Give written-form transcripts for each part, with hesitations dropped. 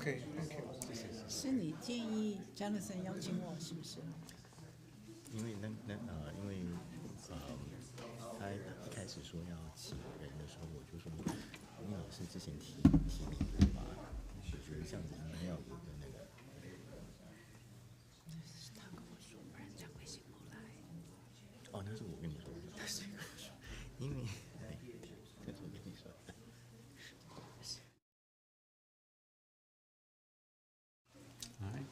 OK， 是你建议 Jonathan 邀请我，是不是？因为他一开始说要请人的时候，我就说，因为老师之前提名的话，我觉得这样子应该要有一个那个。他跟我说，不然张贵兴不来。哦，那是我跟你说，因为这是我跟你说。All right.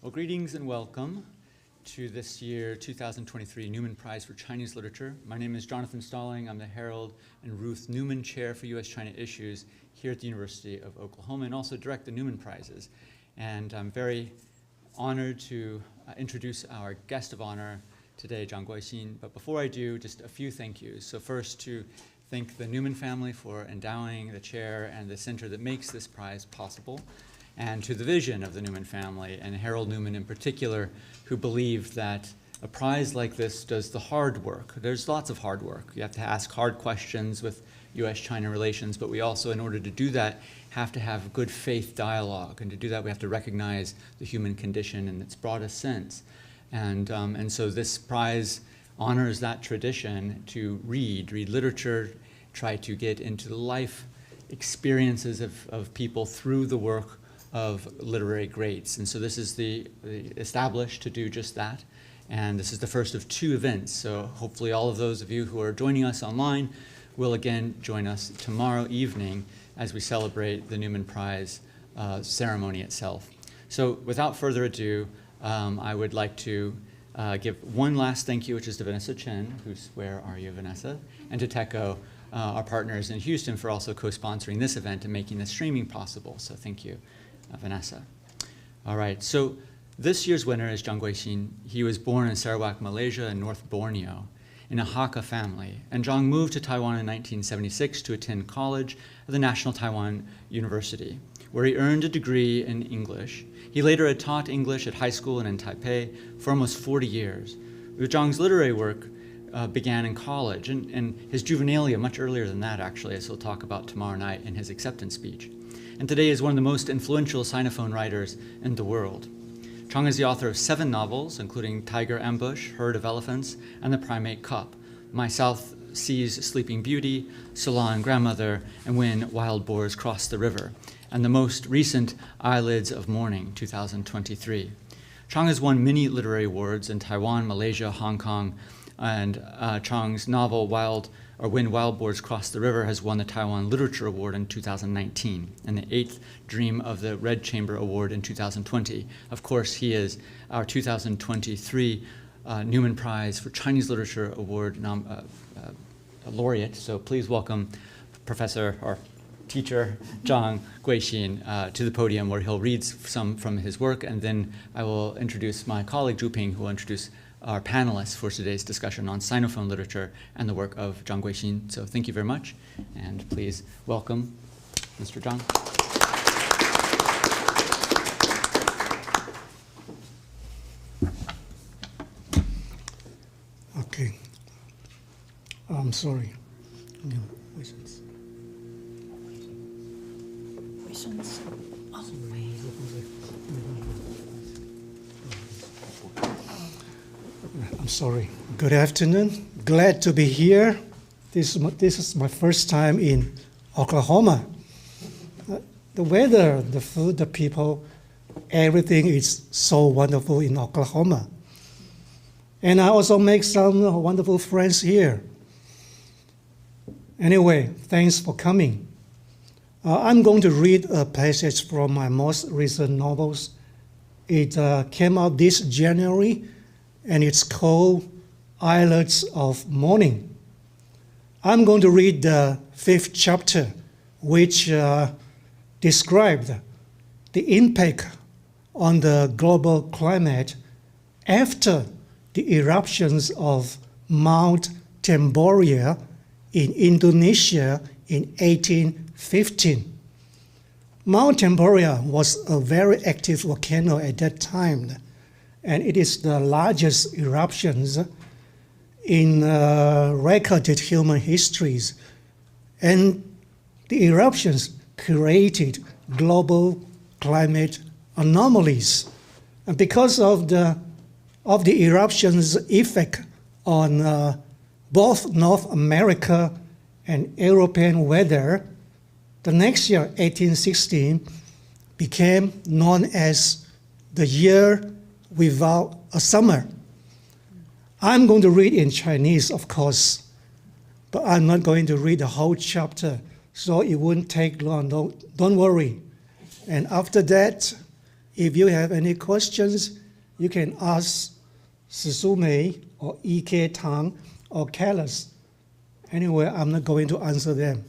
Well, greetings and welcome to this year 2023 Newman Prize for Chinese Literature. My name is Jonathan Stalling. I'm the Harold and Ruth Newman Chair for U.S.-China Issues here at the University of Oklahoma, and also direct the Newman Prizes. And I'm very honored to introduce our guest of honor today, Zhang Guishin. But before I do, just a few thank yous. So first, to thank the Newman family for endowing the chair and the center that makes this prize possible, and to the vision of the Newman family, and Harold Newman in particular, who believed that a prize like this does the hard work. There's lots of hard work. You have to ask hard questions with U.S.-China relations, but we also, in order to do that, have to have good faith dialogue. And to do that, we have to recognize the human condition in its broadest sense. And so this prize honors that tradition to read literature, try to get into the life experiences of people through the work of literary greats. And so this is the established to do just that. And this is the first of two events. So hopefully all of those of you who are joining us online will again join us tomorrow evening as we celebrate the Newman Prize ceremony itself. So without further ado, I would like to give one last thank you, which is to Vanessa Chen, where are you, Vanessa? And to TECO, our partners in Houston, for also co-sponsoring this event and making the streaming possible. So thank you, Vanessa. All right, so this year's winner is Zhang Guishin. He was born in Sarawak, Malaysia, in North Borneo, in a Hakka family. And Zhang moved to Taiwan in 1976 to attend college at the National Taiwan University, where he earned a degree in English. He later had taught English at high school and in Taipei for almost 40 years. Zhang's literary work began in college, and his juvenilia much earlier than that, actually, as he'll talk about tomorrow night in his acceptance speech. And today is one of the most influential Sinophone writers in the world. Zhang is the author of 7 novels, including Tiger Ambush, Herd of Elephants, and The Primate Cup, My South Sea's Sleeping Beauty, Salon Grandmother, and When Wild Boars Cross the River, and the most recent Eyelids of Morning, 2023. Zhang has won many literary awards in Taiwan, Malaysia, Hong Kong, and Zhang's novel When Wild Boars Cross the River has won the Taiwan Literature Award in 2019 and the 8th Dream of the Red Chamber Award in 2020. Of course, he is our 2023 Newman Prize for Chinese Literature Award laureate. So please welcome Professor or teacher Zhang Guishin to the podium, where he'll read some from his work, and then I will introduce my colleague Zhu Ping, who will introduce our panelists for today's discussion on Sinophone literature and the work of Zhang Guishin. So thank you very much, and please welcome Mr. Zhang. OK， I'm sorry. 卫生纸。哦， I'm sorry. Good afternoon. Glad to be here. This is my first time in Oklahoma. The weather, the food, the people, everything is so wonderful in Oklahoma. And I also make some wonderful friends here. Anyway, thanks for coming. I'm going to read a passage from my most recent novels. It came out this January, and it's called Eyelids of Morning. I'm going to read the 5th chapter, which described the impact on the global climate after the eruptions of Mount Temboria in Indonesia in 1815. Mount Temboria was a very active volcano at that time, and it is the largest eruptions in recorded human histories. And the eruptions created global climate anomalies. And because of the eruption's effect on both North America and European weather, the next year, 1816, became known as the year without a summer. I'm going to read in Chinese, of course, but I'm not going to read the whole chapter, so it won't take long. Don't worry. And after that, if you have any questions, you can ask Sisu Mei or E.K. Tang or Callis. Anyway, I'm not going to answer them.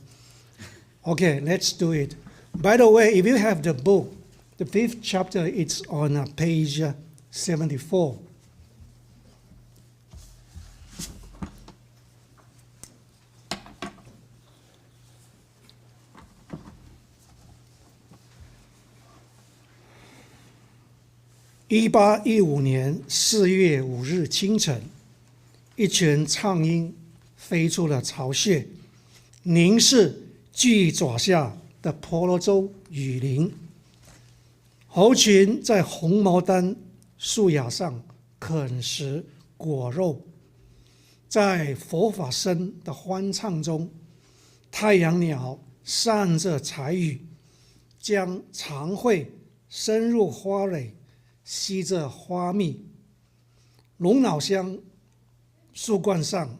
Okay, let's do it. By the way, if you have the book, the 5th chapter, it's on page 74.1815年4月5日清晨，一群苍鹰飞出了巢穴，凝视巨爪下的婆罗洲雨林。猴群在红毛丹树芽上啃食果肉，在佛法僧的欢唱中，太阳鸟散着彩羽，将长喙伸入花蕾，吸着花蜜。龙脑香树冠上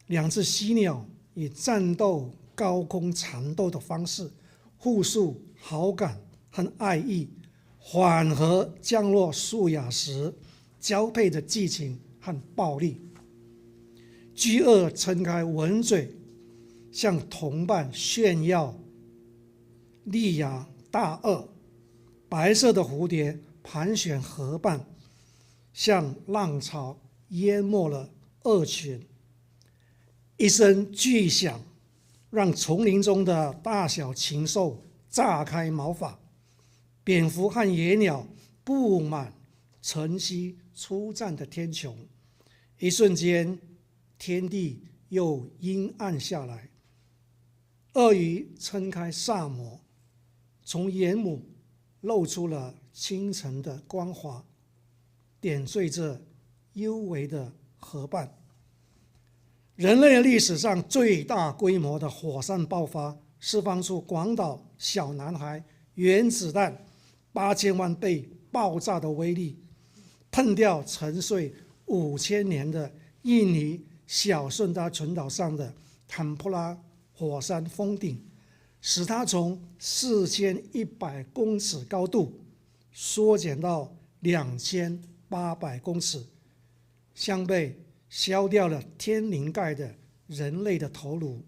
，2只犀鸟以战斗高空缠斗的方式互诉好感和爱意，缓和降落树芽时交配的激情和暴力。巨鳄撑开吻嘴，向同伴炫耀利牙大鳄。白色的蝴蝶盘旋河畔，像浪潮淹没了鳄群。一声巨响，让丛林中的大小禽兽炸开毛发，蝙蝠和野鸟布满晨曦初绽的天穹。一瞬间，天地又阴暗下来。鳄鱼撑开萨摩，从眼母露出了清晨的光华，点缀着幽微的河畔。人类历史上最大规模的火山爆发，释放出广岛小男孩原子弹8000万倍爆炸的威力，碰掉沉睡5000年的印尼小顺达群岛上的坦普拉火山峰顶，使它从4100公尺高度缩减到2800公尺，像被削掉了天灵盖的人类的头颅。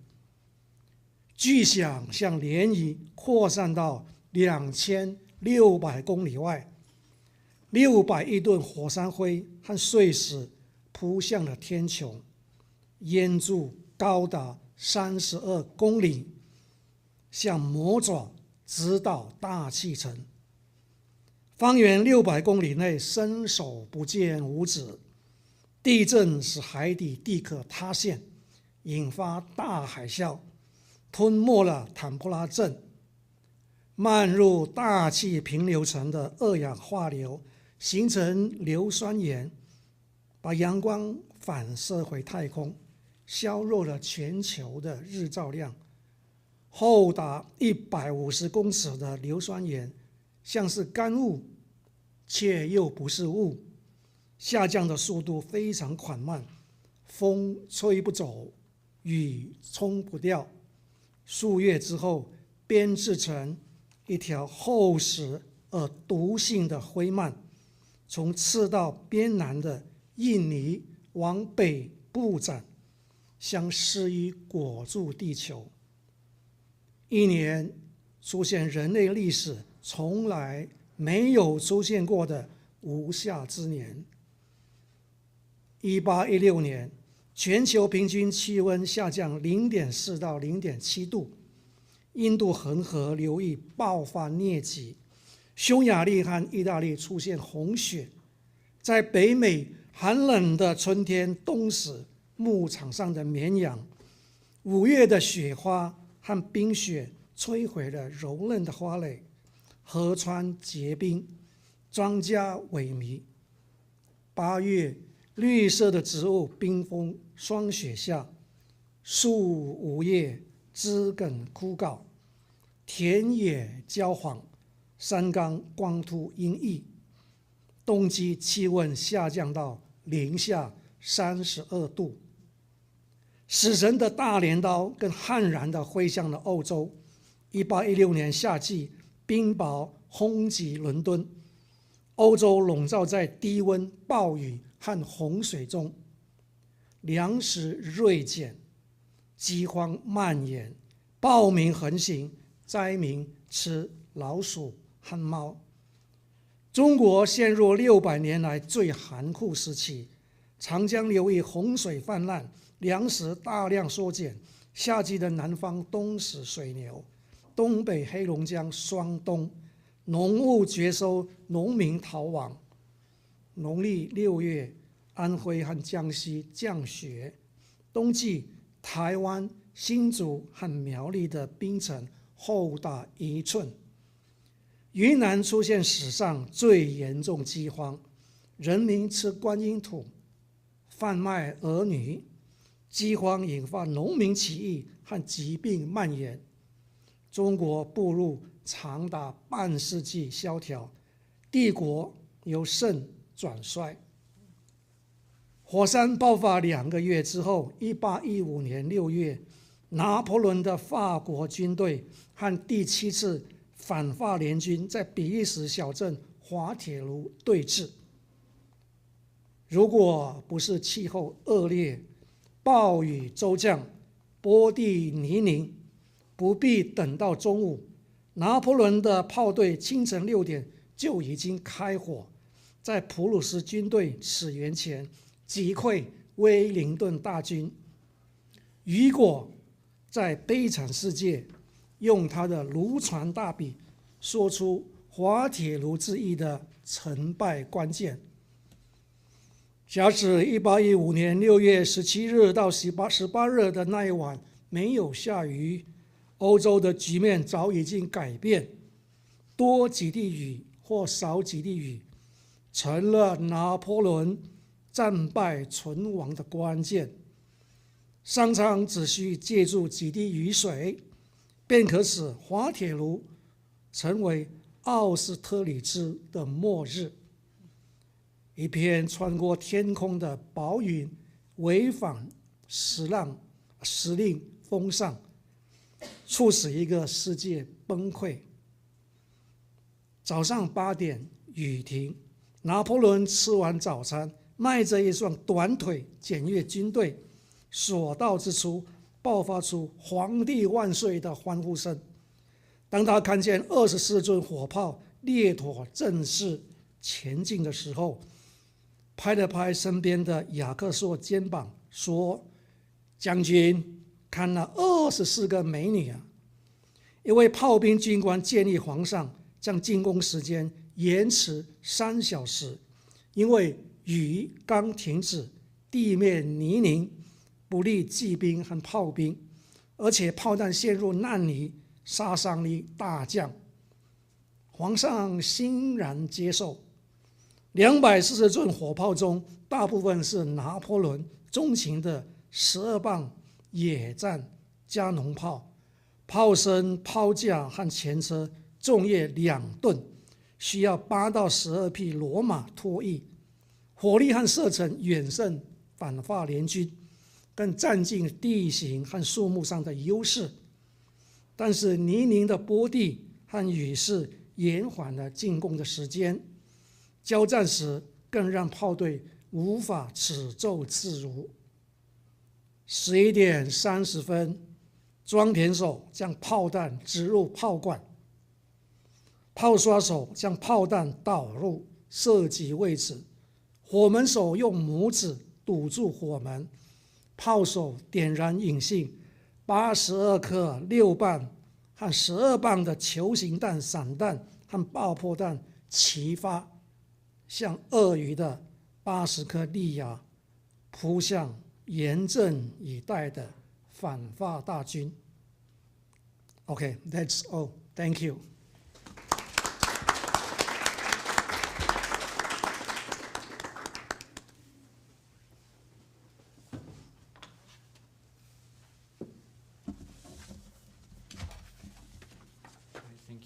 巨响像涟漪扩散到2600公里外，600亿吨火山灰和碎石扑向了天穹，烟柱高达32公里，像魔爪直捣大气层。方圆600公里内伸手不见五指。地震使海底地壳塌陷，引发大海啸，吞没了坦普拉镇。漫入大气平流层的二氧化硫形成硫酸盐，把阳光反射回太空，削弱了全球的日照量。厚达150公尺的硫酸盐像是干物，却又不是物，下降的速度非常缓慢，风吹不走，雨冲不掉。数月之后，编织成一条厚实而毒性的灰蔓，从赤道边南的印尼往北部展，像施衣裹住地球。一年出现人类历史从来没有出现过的无夏之年。1816年，全球平均气温下降0.4到0.7度，印度恒河流域爆发疟疾，匈牙利和意大利出现红血，在北美寒冷的春天冻死牧场上的绵羊，5月的雪花和冰雪摧毁了柔嫩的花蕾，河川结冰，庄稼萎靡。8月，绿色的植物冰封霜雪下，树无叶，枝根枯槁，田野焦黄，山冈光秃阴翳。冬季气温下降到零下32度。死神的大镰刀更悍然地挥向了欧洲。1816年夏季，冰雹轰击伦敦，欧洲笼罩在低温、暴雨和洪水中，粮食锐减，饥荒蔓延，暴民横行，灾民吃老鼠和猫。中国陷入600年来最寒酷时期，长江流域洪水泛滥，粮食大量缩减，夏季的南方冻死水牛，东北黑龙江霜冻，农务绝收，农民逃亡。农历6月，安徽和江西降雪，冬季台湾、新竹和苗栗的冰层厚达1寸。云南出现史上最严重饥荒，人民吃观音土，贩卖儿女。饥荒引发农民起义和疾病蔓延，中国步入长达半世纪萧条，帝国由盛转衰。火山爆发2个月之后，1815年6月，拿破仑的法国军队和第7次反法联军在比利时小镇滑铁卢对峙。如果不是气候恶劣，暴雨骤降，坡地泥泞，不必等到中午，拿破仑的炮队清晨6点就已经开火，在普鲁士军队始源前击溃威灵顿大军。雨果在《悲惨世界》用他的卢船大笔说出滑铁卢之役的成败关键。假使1815年6月17日到18日的那一晚没有下雨，欧洲的局面早已经改变，多几滴雨或少几滴雨成了拿破仑战败存亡的关键。商场只需借助几滴雨水，便可使滑铁卢成为奥斯特里兹的末日。一片穿过天空的薄云，违反时令风尚，促使一个世界崩溃。早上8点，雨停，拿破仑吃完早餐，迈着一双短腿检阅军队，所到之处爆发出“皇帝万岁”的欢呼声。当他看见24尊火炮列妥阵势前进的时候，拍了拍身边的雅克硕肩膀，说：“将军，看那24个美女啊！”一位炮兵军官建议皇上将进攻时间延迟3小时，因为雨刚停止，地面泥泞，不利骑兵和炮兵，而且炮弹陷入烂泥，杀伤力大降。皇上欣然接受。240尊火炮中，大部分是拿破仑钟情的12磅野战加农炮，炮身、炮架和前车重约2吨，需要8到12匹骡马拖曳，火力和射程远胜反法联军，更占尽地形和树木上的优势。但是泥泞的坡地和雨势延缓了进攻的时间，交战时更让炮队无法此奏自如。11点30分，装填手将炮弹植入炮管，炮刷手将炮弹导入射击位置，火门手用拇指堵住火门，炮手点燃引信，82颗6磅和12磅的球形弹、散弹和爆破弹齐发，向鳄鱼的80颗利牙扑向严阵以待的反法大军。Okay, that's all. Thank you.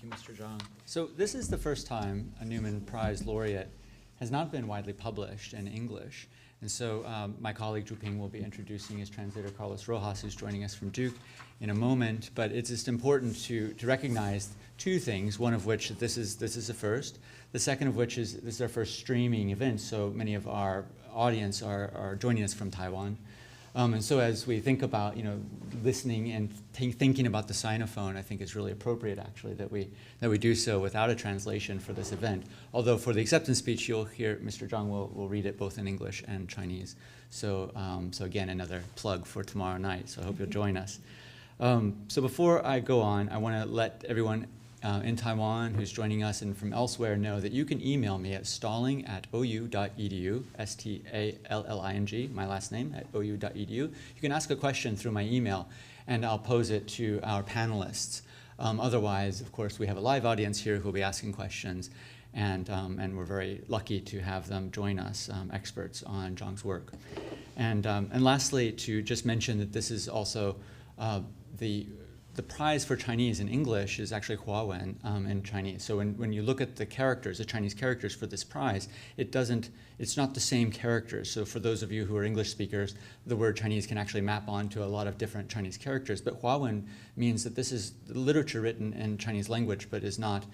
you, Mr. Zhang. So this is the first time a Newman Prize laureate has not been widely published in English. And so my colleague Zhu Ping will be introducing his translator, Carlos Rojas, who's joining us from Duke in a moment. But it's just important to recognize two things, one of which this is a first. The second of which is this is our first streaming event, so many of our audience are joining us from Taiwan. And so as we think about, listening and thinking about the Sinophone, I think it's really appropriate, actually, that we do so without a translation for this event. Although for the acceptance speech, you'll hear Mr. Zhang will read it both in English and Chinese. So, so again, another plug for tomorrow night. So I hope you'll join us. So before I go on, I want to let everyone in Taiwan who's joining us and from elsewhere know that you can email me at stalling@ou.edu, STALLING, my last name, at ou.edu. You can ask a question through my email, and I'll pose it to our panelists. Otherwise, of course, we have a live audience here who will be asking questions, and we're very lucky to have them join us, experts on Zhang's work. And lastly, to just mention that this is also the prize for Chinese in English is actually Huawen in Chinese. So when you look at the characters, the Chinese characters for this prize, it's not the same characters. So for those of you who are English speakers, the word Chinese can actually map onto a lot of different Chinese characters. But Huawen means that this is literature written in Chinese language, but is not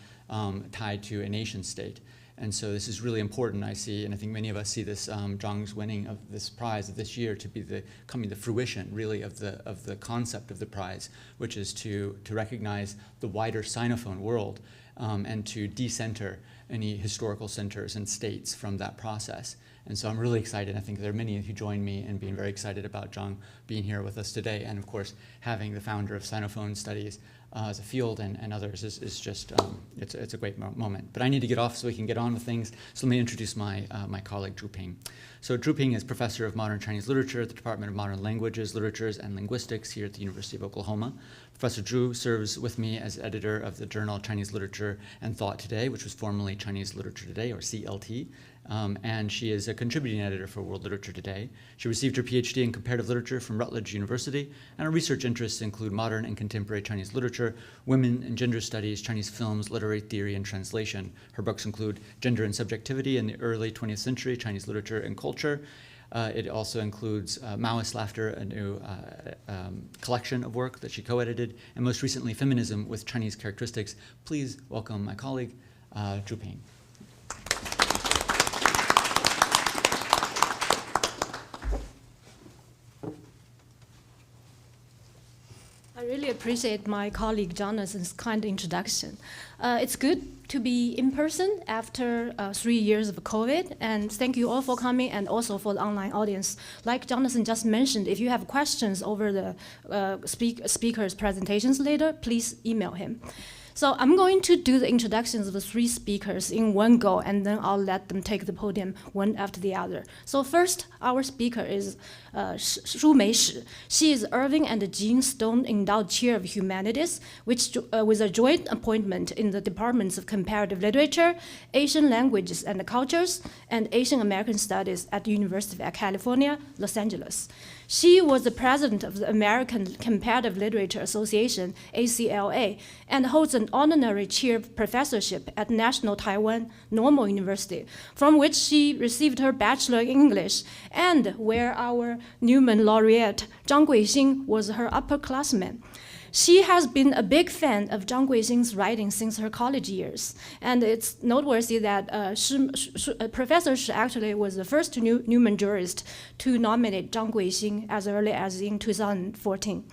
tied to a nation state. And so this is really important, I see, and I think many of us see this Zhang's winning of this prize of this year to be coming the fruition, really, of the concept of the prize, which is to recognize the wider Sinophone world and to decenter any historical centers and states from that process. And so I'm really excited. I think there are many who join me in being very excited about Zhang being here with us today, and of course, having the founder of Sinophone Studies as a field and others is just, it's a great moment. But I need to get off so we can get on with things. So let me introduce my colleague, Zhu Ping. So Zhu Ping is Professor of Modern Chinese Literature at the Department of Modern Languages, Literatures, and Linguistics here at the University of Oklahoma. Professor Zhu serves with me as editor of the journal Chinese Literature and Thought Today, which was formerly Chinese Literature Today, or CLT. And she is a contributing editor for World Literature Today. She received her PhD in comparative literature from Rutledge University, and her research interests include modern and contemporary Chinese literature, women and gender studies, Chinese films, literary theory, and translation. Her books include Gender and Subjectivity in the Early 20th Century, Chinese Literature and Culture. It also includes Maoist Laughter, a new collection of work that she co-edited, and most recently, Feminism with Chinese Characteristics. Please welcome my colleague, Zhu Ping. I really appreciate my colleague Jonathan's kind introduction. It's good to be in person after 3 years of COVID, and thank you all for coming and also for the online audience. Like Jonathan just mentioned, if you have questions over the speaker's presentations later, please email him. So I'm going to do the introductions of the three speakers in one go, and then I'll let them take the podium one after the other. So first, our speaker is Shu Meishi. She is Irving and Jean Stone Endowed Chair of Humanities, which with a joint appointment in the Departments of Comparative Literature, Asian Languages and Cultures, and Asian American Studies at the University of California, Los Angeles. She was the president of the American Comparative Literature Association, ACLA, and holds an honorary chair professorship at National Taiwan Normal University, from which she received her Bachelor in English, and where our Newman laureate, Zhang Guishin, was her upperclassman. She has been a big fan of Zhang Guixin's writing since her college years, and it's noteworthy that Professor Shi actually was the first Newman jurist to nominate Zhang Guixin as early as in 2014.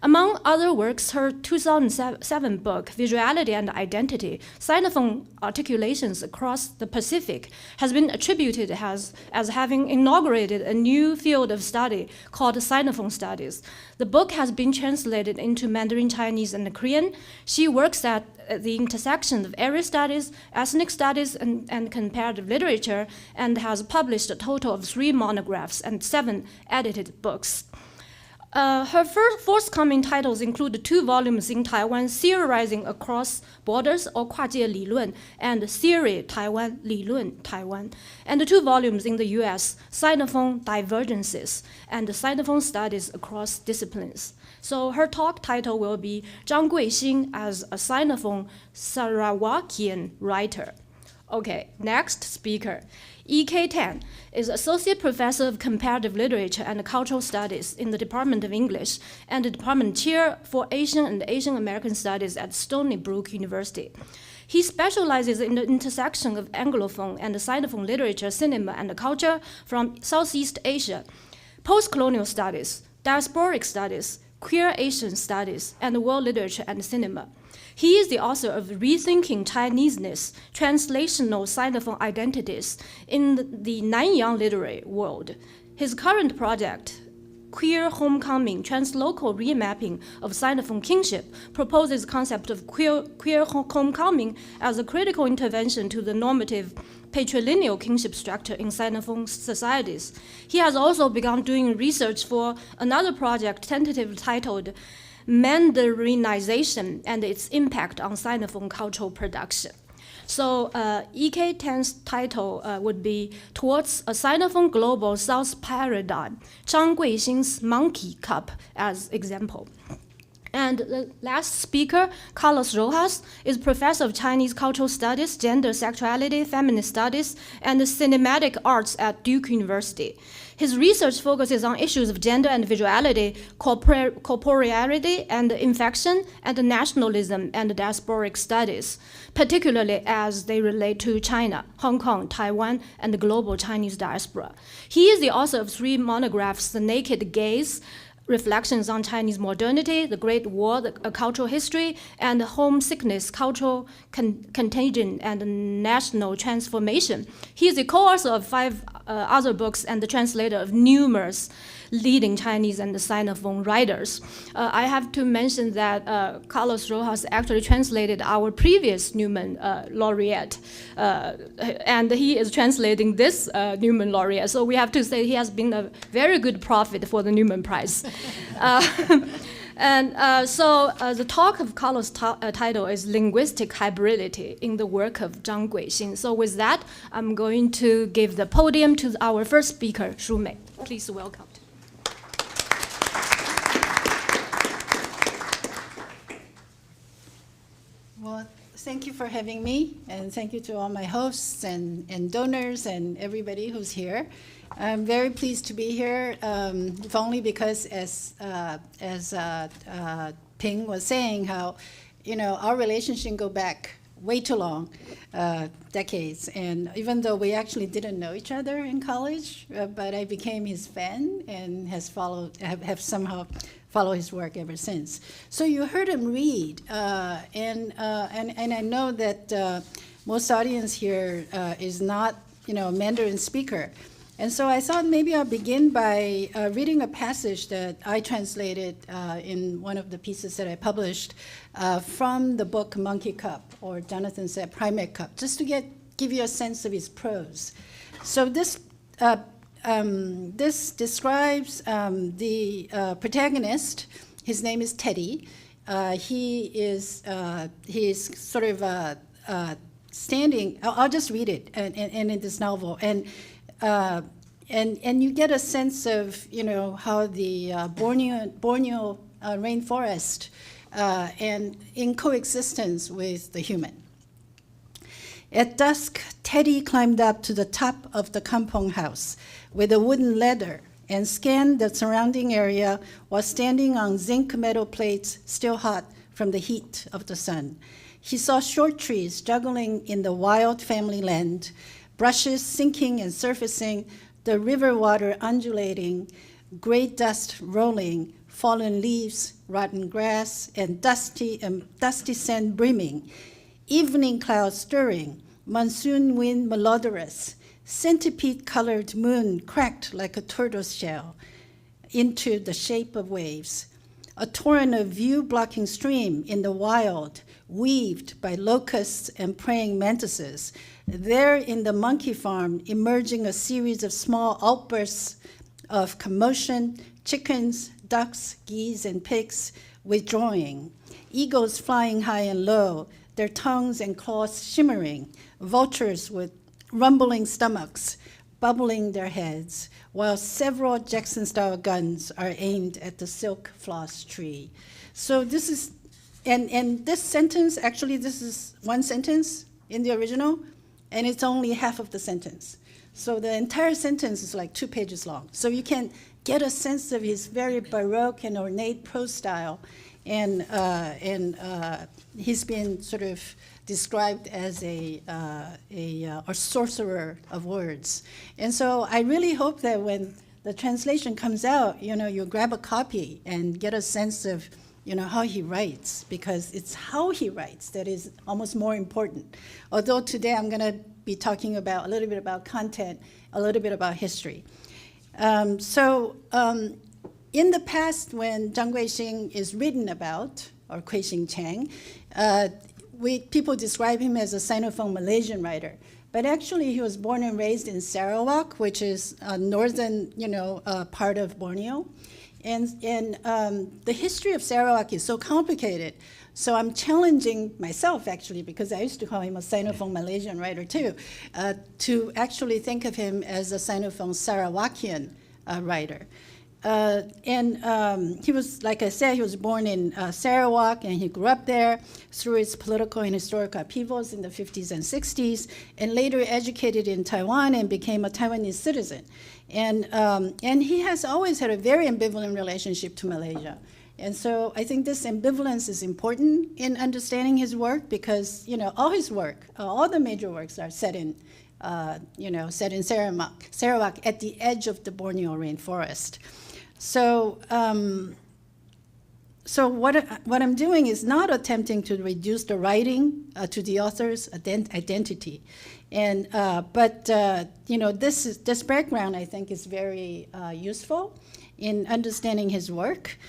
Among other works, her 2007 book, Visuality and Identity, Sinophone Articulations Across the Pacific, has been attributed as having inaugurated a new field of study called Sinophone Studies. The book has been translated into Mandarin Chinese and Korean. She works at the intersection of area studies, ethnic studies, and comparative literature, and has published a total of 3 monographs and 7 edited books. Her forthcoming titles include 2 volumes in Taiwan, Theorizing Across Borders, or 跨界理论, and Theory Taiwan, 理论台湾, and 2 volumes in the US, Sinophone Divergences, and Sinophone Studies Across Disciplines. So her talk title will be Zhang Guishin as a Sinophone Sarawakian Writer. Okay, next speaker. E.K. Tan is Associate Professor of Comparative Literature and Cultural Studies in the Department of English and the Department Chair for Asian and Asian American Studies at Stony Brook University. He specializes in the intersection of Anglophone and Sinophone literature, cinema, and culture from Southeast Asia, post-colonial studies, diasporic studies, queer Asian studies, and world literature and cinema. He is the author of Rethinking Chineseness, Translational Sinophone Identities in the Nanyang Literary World. His current project, Queer Homecoming, Translocal Remapping of Sinophone Kinship, proposes the concept of queer homecoming as a critical intervention to the normative patrilineal kinship structure in Sinophone societies. He has also begun doing research for another project tentatively titled Mandarinization and its impact on Sinophone cultural production. So E.K. Tan's title would be Towards a Sinophone Global South Paradigm, Zhang Guixin's Monkey Cup as example. And the last speaker, Carlos Rojas, is Professor of Chinese Cultural Studies, Gender, Sexuality, Feminist Studies, and Cinematic Arts at Duke University. His research focuses on issues of gender and visuality, corporeality and infection, and nationalism and diasporic studies, particularly as they relate to China, Hong Kong, Taiwan, and the global Chinese diaspora. He is the author of 3 monographs, The Naked Gaze, Reflections on Chinese Modernity, The Great War, A Cultural History, and Homesickness, Cultural Contagion, and National Transformation. He is the co-author of 5 other books and the translator of numerous leading Chinese and Sinophone writers. I have to mention that Carlos Rojas actually translated our previous Newman laureate, and he is translating this Newman laureate. So we have to say he has been a very good prophet for the Newman Prize. So the talk of Carlos' title is Linguistic Hybridity in the Work of Zhang Guixin. So with that, I'm going to give the podium to our first speaker, Shu Mei. Please welcome. Well, thank you for having me, and thank you to all my hosts and donors and everybody who's here. I'm very pleased to be here, if only because, as Ping was saying, how our relationship go back way too long, decades. And even though we actually didn't know each other in college, but I became his fan and have somehow followed his work ever since. So you heard him read, and I know that most audience here is not a Mandarin speaker. And so I thought maybe I'll begin by reading a passage that I translated in one of the pieces that I published from the book Monkey Cup, or Jonathan said Primate Cup, just to give you a sense of his prose. So this describes the protagonist. His name is Teddy. He is sort of standing. I'll just read it in this novel, and you get a sense of how the Borneo rainforest and in coexistence with the human. At dusk, Teddy climbed up to the top of the kampong house with a wooden ladder and scanned the surrounding area while standing on zinc metal plates still hot from the heat of the sun. He saw short trees juggling in the wild family land, brushes sinking and surfacing, the river water undulating, gray dust rolling, fallen leaves, rotten grass, and dusty sand brimming, evening clouds stirring, monsoon wind melodious, centipede-colored moon cracked like a turtle's shell into the shape of waves, a torrent of view-blocking stream in the wild, weaved by locusts and praying mantises. There in the monkey farm, emerging a series of small outbursts of commotion, chickens, ducks, geese, and pigs withdrawing, eagles flying high and low, their tongues and claws shimmering, vultures with rumbling stomachs, bubbling their heads, while several Jackson-style guns are aimed at the silk floss tree. So this is, and this sentence, actually this is one sentence in the original, and it's only half of the sentence. So the entire sentence is like 2 pages long. So you can get a sense of his very Baroque and ornate prose style, and he's been sort of described as a sorcerer of words. And so I really hope that when the translation comes out, you grab a copy and get a sense of, how he writes, because it's how he writes that is almost more important. Although today I'm going to be talking about a little bit about content, a little bit about history. In the past, when Zhang Guishin is written about, or Guishin Chang, people describe him as a Sinophone Malaysian writer. But actually, he was born and raised in Sarawak, which is a northern, part of Borneo. And the history of Sarawak is so complicated. So I'm challenging myself, actually, because I used to call him a Sinophone Malaysian writer too, to actually think of him as a Sinophone Sarawakian writer. He was, like I said, he was born in Sarawak, and he grew up there through its political and historical upheavals in the 50s and 60s, and later educated in Taiwan and became a Taiwanese citizen. And he has always had a very ambivalent relationship to Malaysia. And so I think this ambivalence is important in understanding his work, because all his work, all the major works are set in Sarawak at the edge of the Borneo rainforest. So what I'm doing is not attempting to reduce the writing to the author's identity, but this background, I think, is very useful in understanding his work.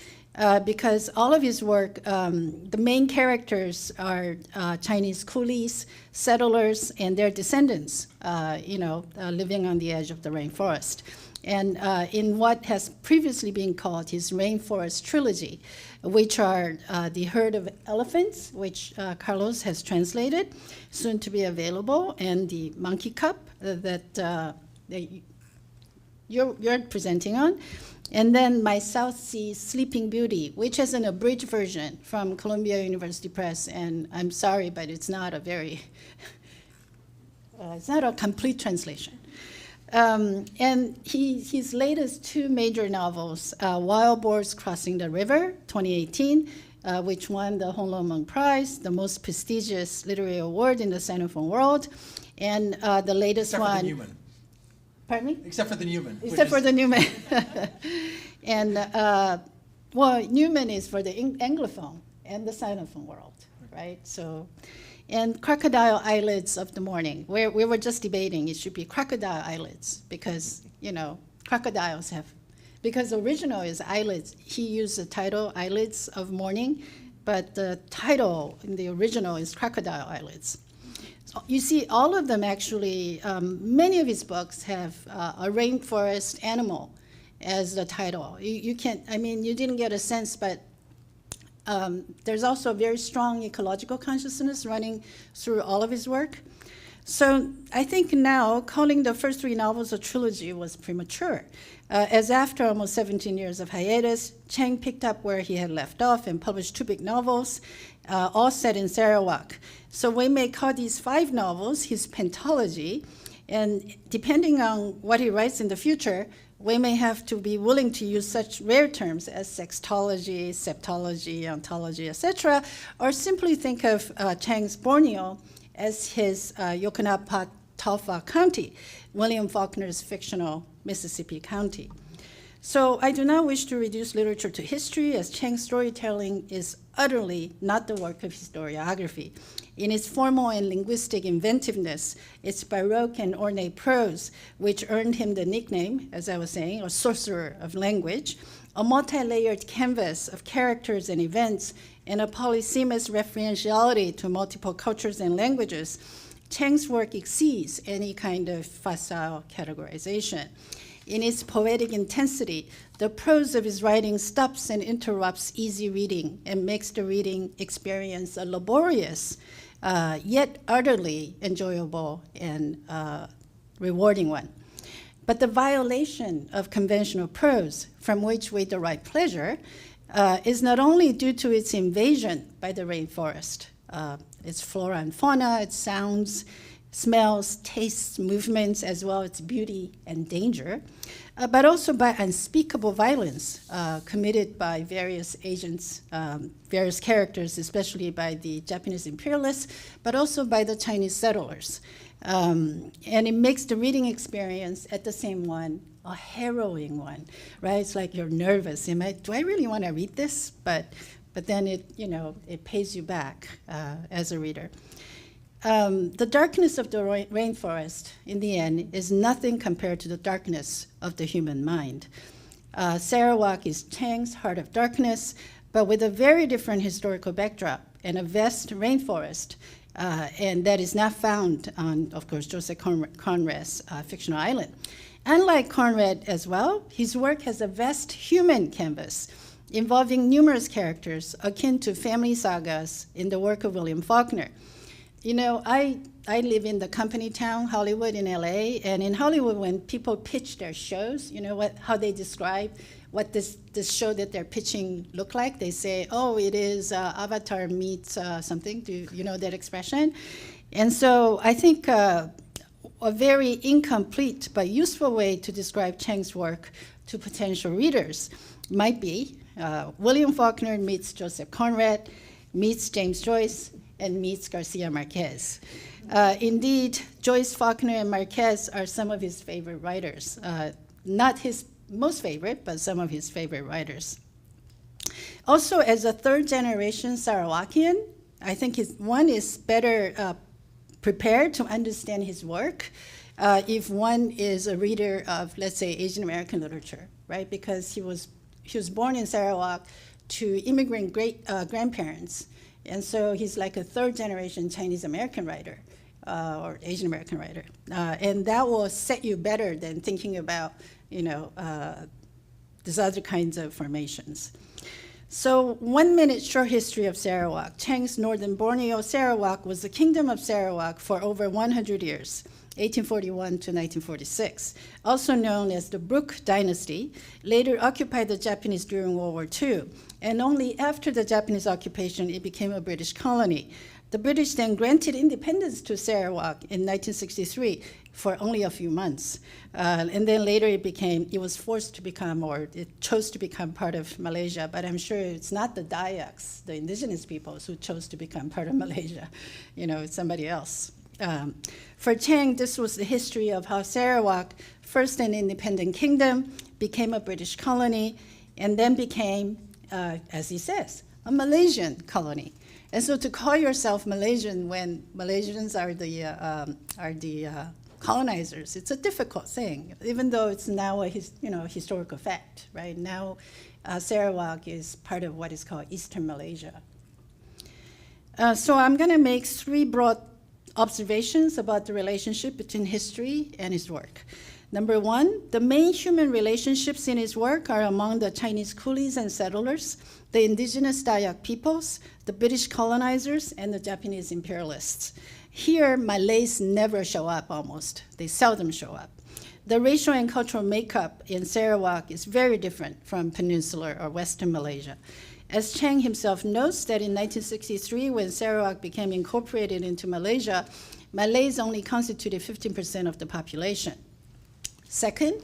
Because all of his work, the main characters are Chinese coolies, settlers, and their descendants, living on the edge of the rainforest. And in what has previously been called his Rainforest Trilogy, which are The Herd of Elephants, which Carlos has translated, soon to be available, and The Monkey Cup that you're presenting on. And then My South Sea Sleeping Beauty, which is an abridged version from Columbia University Press, and I'm sorry, but it's not a very, it's not a complete translation. And his latest 2 major novels, Wild Boars Crossing the River, 2018, which won the Hong Lou Prize, the most prestigious literary award in the Sinophone world, and the latest one. Except for the Newman. Pardon me? Except for the Newman. Except for the Newman. And, Newman is for the Anglophone and the Sinophone world, right? So, and Crocodile Eyelids of the Morning, where we were just debating it should be Crocodile Eyelids, because, crocodiles have, because the original is eyelids. He used the title Eyelids of Morning, but the title in the original is Crocodile Eyelids. You see, all of them actually, many of his books have a rainforest animal as the title. You can't, you didn't get a sense, but there's also a very strong ecological consciousness running through all of his work. So I think now calling the first 3 novels a trilogy was premature, as after almost 17 years of hiatus, Chang picked up where he had left off and published 2 big novels, all set in Sarawak. So we may call these 5 novels his pentology, and depending on what he writes in the future, we may have to be willing to use such rare terms as sextology, septology, ontology, etc., or simply think of Chang's Borneo as his Yokonapa-Taufa County, William Faulkner's fictional Mississippi County. So I do not wish to reduce literature to history, as Chang's storytelling is utterly not the work of historiography. In its formal and linguistic inventiveness, its Baroque and ornate prose, which earned him the nickname, as I was saying, a sorcerer of language, a multi-layered canvas of characters and events, and a polysemous referentiality to multiple cultures and languages, Chang's work exceeds any kind of facile categorization. In its poetic intensity, the prose of his writing stops and interrupts easy reading and makes the reading experience a laborious, yet utterly enjoyable and rewarding one. But the violation of conventional prose, from which we derive pleasure, is not only due to its invasion by the rainforest, its flora and fauna, its sounds, smells, tastes, movements, as well as its beauty and danger, but also by unspeakable violence committed by various agents, various characters, especially by the Japanese imperialists, but also by the Chinese settlers. And it makes the reading experience at the same one a harrowing one, right? It's like you're nervous. Do I really want to read this? But then it pays you back as a reader. The darkness of the rainforest, in the end, is nothing compared to the darkness of the human mind. Sarawak is Chang's heart of darkness, but with a very different historical backdrop and a vast rainforest, and that is not found on, of course, Joseph Conrad's fictional island. Unlike Conrad as well, his work has a vast human canvas involving numerous characters akin to family sagas in the work of William Faulkner. I live in the company town, Hollywood, in LA, and in Hollywood, when people pitch their shows, how they describe what this show that they're pitching look like? They say, oh, it is Avatar meets something. Do you know that expression? And so I think a very incomplete but useful way to describe Chang's work to potential readers might be William Faulkner meets Joseph Conrad, meets James Joyce, and meets Garcia Marquez. Indeed, Joyce, Faulkner, and Marquez are some of his favorite writers. Not his most favorite, but some of his favorite writers. Also, as a third-generation Sarawakian, I think one is better prepared to understand his work if one is a reader of, let's say, Asian American literature, right? Because he was born in Sarawak to immigrant grandparents. And so he's like a third-generation Chinese American writer or Asian American writer. And that will set you better than thinking about, these other kinds of formations. So 1 minute short history of Sarawak. Chang's northern Borneo, Sarawak, was the kingdom of Sarawak for over 100 years, 1841 to 1946, also known as the Brooke Dynasty, later occupied the Japanese during World War II. And only after the Japanese occupation, it became a British colony. The British then granted independence to Sarawak in 1963 for only a few months. And then later it was forced to become, or it chose to become part of Malaysia, but I'm sure it's not the Dayaks, the indigenous peoples, who chose to become part of Malaysia. It's somebody else. For Chang, this was the history of how Sarawak, first an independent kingdom, became a British colony, and then became, as he says, a Malaysian colony. And so to call yourself Malaysian when Malaysians are the colonizers, it's a difficult thing, even though it's now a historical fact, right? Now Sarawak is part of what is called Eastern Malaysia. So I'm going to make 3 broad observations about the relationship between history and his work. Number 1, the main human relationships in his work are among the Chinese coolies and settlers, the indigenous Dayak peoples, the British colonizers, and the Japanese imperialists. Here, Malays never show up almost. They seldom show up. The racial and cultural makeup in Sarawak is very different from peninsular or Western Malaysia. As Chang himself notes that in 1963, when Sarawak became incorporated into Malaysia, Malays only constituted 15% of the population. Second,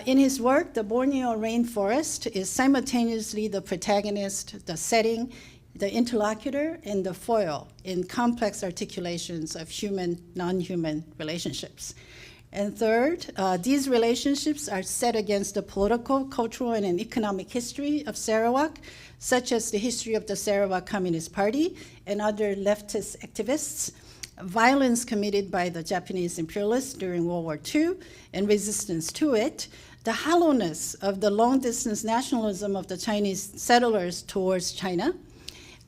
in his work, the Borneo rainforest is simultaneously the protagonist, the setting, the interlocutor, and the foil in complex articulations of human, non-human relationships. And third, these relationships are set against the political, cultural, and economic history of Sarawak, such as the history of the Sarawak Communist Party and other leftist activists, violence committed by the Japanese imperialists during World War II and resistance to it, the hollowness of the long-distance nationalism of the Chinese settlers towards China,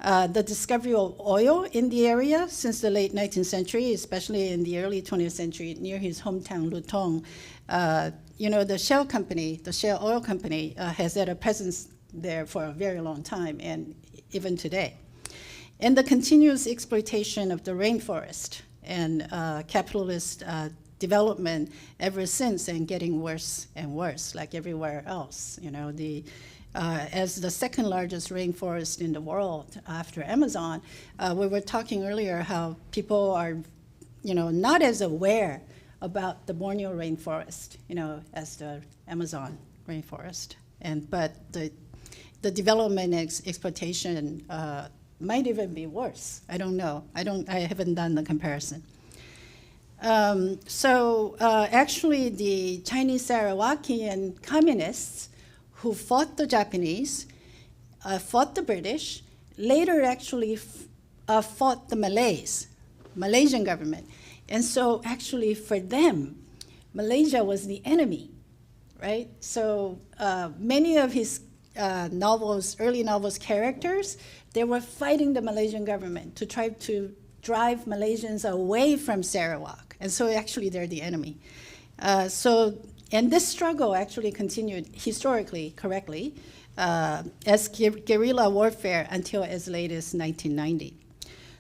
the discovery of oil in the area since the late 19th century, especially in the early 20th century near his hometown Lutong, the Shell company, the Shell Oil Company, has had a presence there for a very long time, and even today. And the continuous exploitation of the rainforest and capitalist development ever since, and getting worse and worse, like everywhere else. As the second largest rainforest in the world after Amazon, we were talking earlier how people are, not as aware about the Borneo rainforest, as the Amazon rainforest. But the development exploitation might even be worse. I don't know. I haven't done the comparison. Actually, the Chinese Sarawakian communists who fought the Japanese, fought the British, later actually fought the Malaysian government. And so actually for them, Malaysia was the enemy, right? So many of his early novels characters, they were fighting the Malaysian government to try to drive Malaysians away from Sarawak. And so actually they're the enemy. And this struggle actually continued historically correctly as guerrilla warfare until as late as 1990.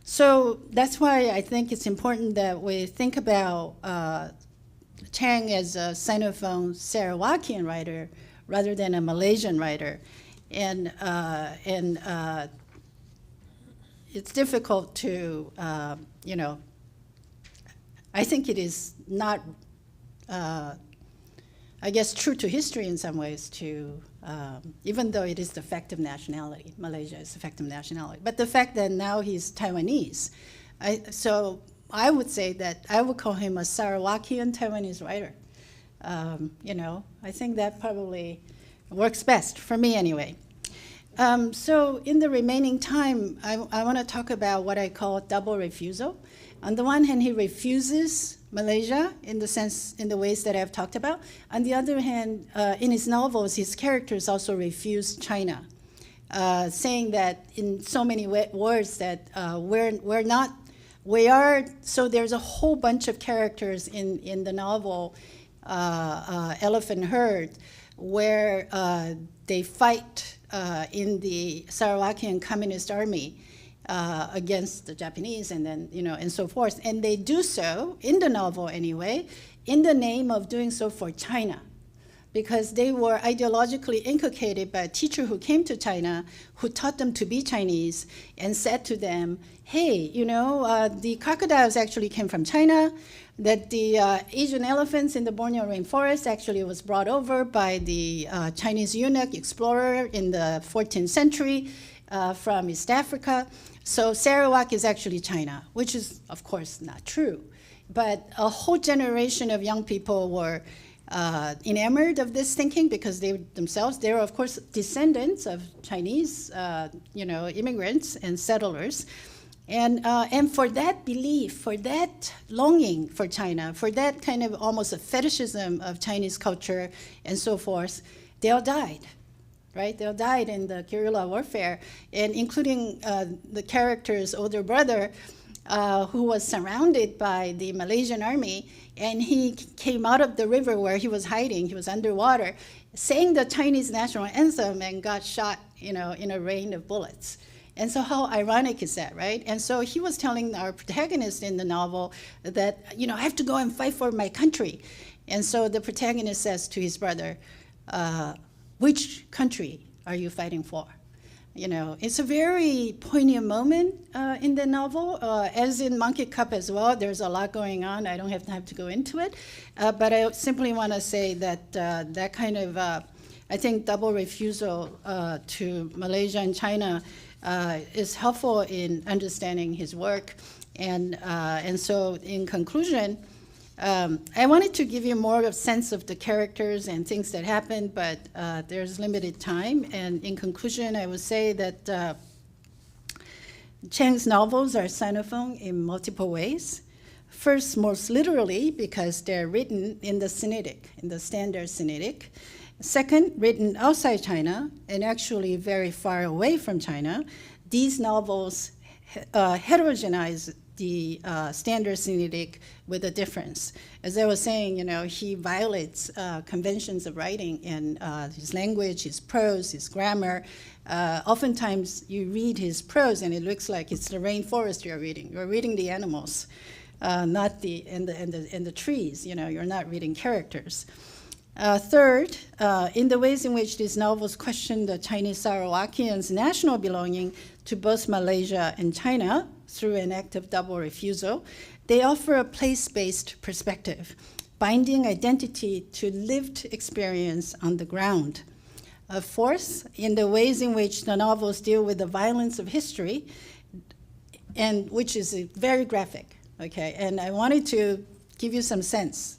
So that's why I think it's important that we think about Zhang as a Sinophone Sarawakian writer rather than a Malaysian writer. And it's difficult to, I think it is not, I guess, true to history in some ways to, even though it is the fact of nationality, Malaysia is the fact of nationality, but the fact that now he's Taiwanese. So I would say that I would call him a Sarawakian Taiwanese writer. I think that probably works best, for me anyway. So in the remaining time, I want to talk about what I call double refusal. On the one hand, he refuses Malaysia in the ways that I've talked about. On the other hand, in his novels, his characters also refuse China, saying that in so many words that we are, so there's a whole bunch of characters in the novel Elephant Herd where they fight in the Sarawakian Communist Army against the Japanese, and then, and so forth. And they do so, in the novel anyway, in the name of doing so for China, because they were ideologically inculcated by a teacher who came to China, who taught them to be Chinese, and said to them, hey, the crocodiles actually came from China, that the Asian elephants in the Borneo rainforest actually was brought over by the Chinese eunuch explorer in the 14th century from East Africa. So Sarawak is actually China, which is, of course, not true. But a whole generation of young people were enamored of this thinking because they were, of course, descendants of Chinese, immigrants and settlers. And for that belief, for that longing for China, for that kind of almost a fetishism of Chinese culture and so forth, they all died, right? They all died in the guerrilla warfare, and including the character's older brother, who was surrounded by the Malaysian army, and he came out of the river where he was hiding, he was underwater, sang the Chinese national anthem and got shot, in a rain of bullets. And so how ironic is that, right? And so he was telling our protagonist in the novel that, I have to go and fight for my country. And so the protagonist says to his brother, which country are you fighting for? It's a very poignant moment in the novel, as in Monkey Cup as well. There's a lot going on. I don't have time to go into it. But I simply want to say that that kind of, I think, double refusal to Malaysia and China is helpful in understanding his work. And so in conclusion, I wanted to give you more of a sense of the characters and things that happened, but there's limited time. And in conclusion, I would say that Zhang's novels are Sinophone in multiple ways. First, most literally, because they're written in the Sinitic, in the standard Sinitic. Second, written outside China and actually very far away from China. These novels heterogenize the standard Sinitic with a difference. As I was saying, he violates conventions of writing in his language, his prose, his grammar. Oftentimes you read his prose and it looks like it's the rainforest you're reading. You're reading the animals, not the trees. You're not reading characters. Third, in the ways in which these novels question the Chinese Sarawakians' national belonging to both Malaysia and China through an act of double refusal, they offer a place-based perspective, binding identity to lived experience on the ground. Fourth, in the ways in which the novels deal with the violence of history, and which is very graphic, okay? And I wanted to give you some sense,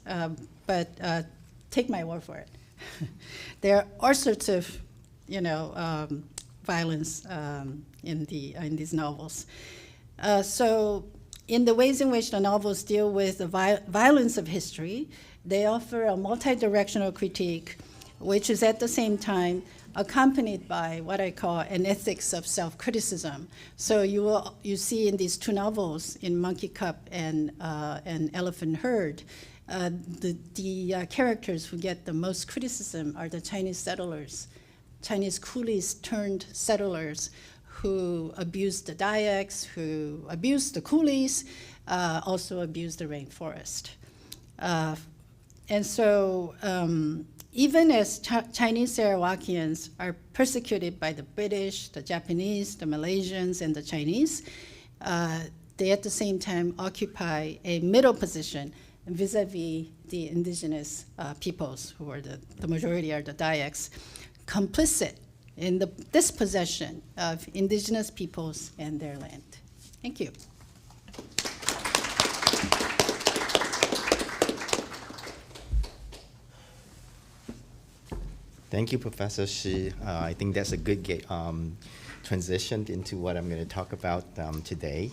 but take my word for it. There are all sorts of, violence in these novels. So, in the ways in which the novels deal with the violence of history, they offer a multi-directional critique, which is at the same time accompanied by what I call an ethics of self-criticism. So you see in these two novels, in Monkey Cup and Elephant Herd, the characters who get the most criticism are the Chinese settlers, Chinese coolies turned settlers who abuse the Dayaks, who abuse the coolies, also abuse the rainforest. And so even as Chinese Sarawakians are persecuted by the British, the Japanese, the Malaysians, and the Chinese, they at the same time occupy a middle position vis-a-vis the indigenous peoples, who are the majority are the Dayaks, complicit in the dispossession of indigenous peoples and their land. Thank you. Thank you, Professor Shi. I think that's a good transition into what I'm going to talk about today.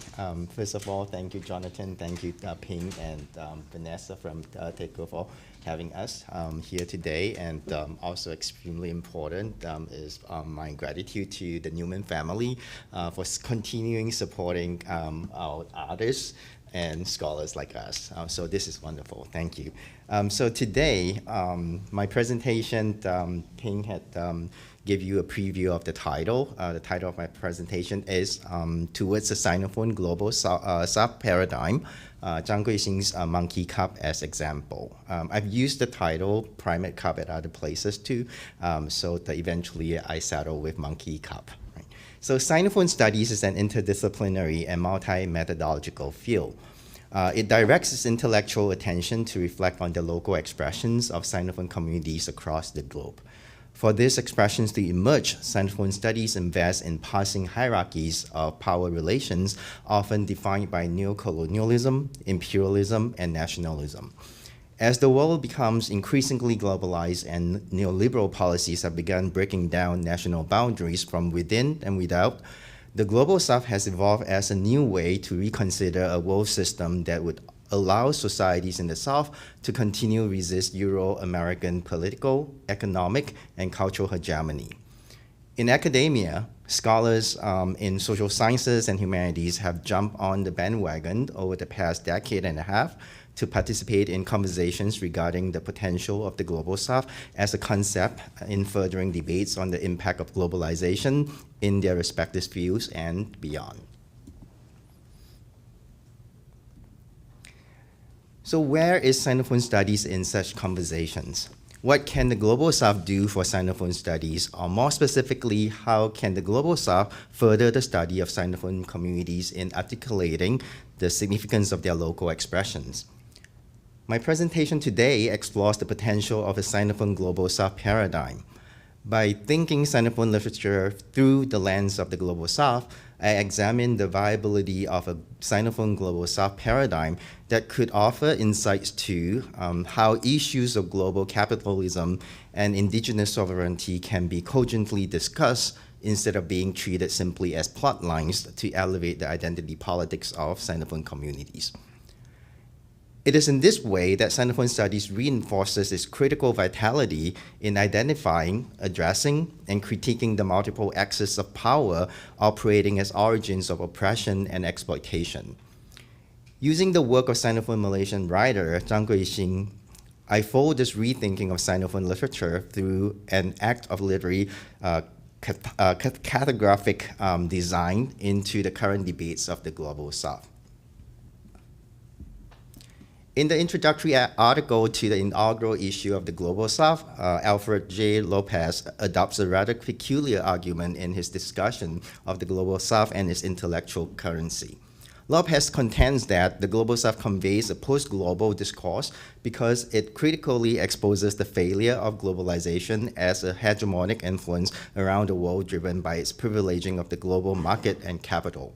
First of all, thank you, Jonathan. Thank you, Ping and Vanessa from TACO for having us here today. And also extremely important is my gratitude to the Newman family for continuing supporting our artists and scholars like us. So this is wonderful. Thank you. So today, my presentation, Ping had give you a preview of the title. The title of my presentation is Towards the Sinophone Global South Paradigm, Zhang Guishin's Monkey Cup as example. I've used the title Primate Cup at other places too, so that eventually I settle with Monkey Cup. Right? So Sinophone studies is an interdisciplinary and multi-methodological field. It directs its intellectual attention to reflect on the local expressions of Sinophone communities across the globe. For these expressions to emerge, Sinophone studies invest in parsing hierarchies of power relations, often defined by neocolonialism, imperialism, and nationalism. As the world becomes increasingly globalized and neoliberal policies have begun breaking down national boundaries from within and without, the Global South has evolved as a new way to reconsider a world system that would allow societies in the South to continue resist Euro-American political, economic, and cultural hegemony. In academia, scholars in social sciences and humanities have jumped on the bandwagon over the past decade and a half to participate in conversations regarding the potential of the Global South as a concept in furthering debates on the impact of globalization in their respective fields and beyond. So where is Sinophone studies in such conversations? What can the Global South do for Sinophone studies, or more specifically, how can the Global South further the study of Sinophone communities in articulating the significance of their local expressions? My presentation today explores the potential of a Sinophone Global South paradigm. By thinking Sinophone literature through the lens of the Global South, I examine the viability of a Sinophone Global South paradigm that could offer insights to how issues of global capitalism and indigenous sovereignty can be cogently discussed instead of being treated simply as plot lines to elevate the identity politics of Sinophone communities. It is in this way that Sinophone studies reinforces its critical vitality in identifying, addressing, and critiquing the multiple axes of power operating as origins of oppression and exploitation. Using the work of Sinophone Malaysian writer Zhang Guishin, I fold this rethinking of Sinophone literature through an act of literary cartographic design into the current debates of the Global South. In the introductory article to the inaugural issue of the Global South, Alfred J. Lopez adopts a rather peculiar argument in his discussion of the Global South and its intellectual currency. Lopez contends that the Global South conveys a post-global discourse because it critically exposes the failure of globalization as a hegemonic influence around the world driven by its privileging of the global market and capital.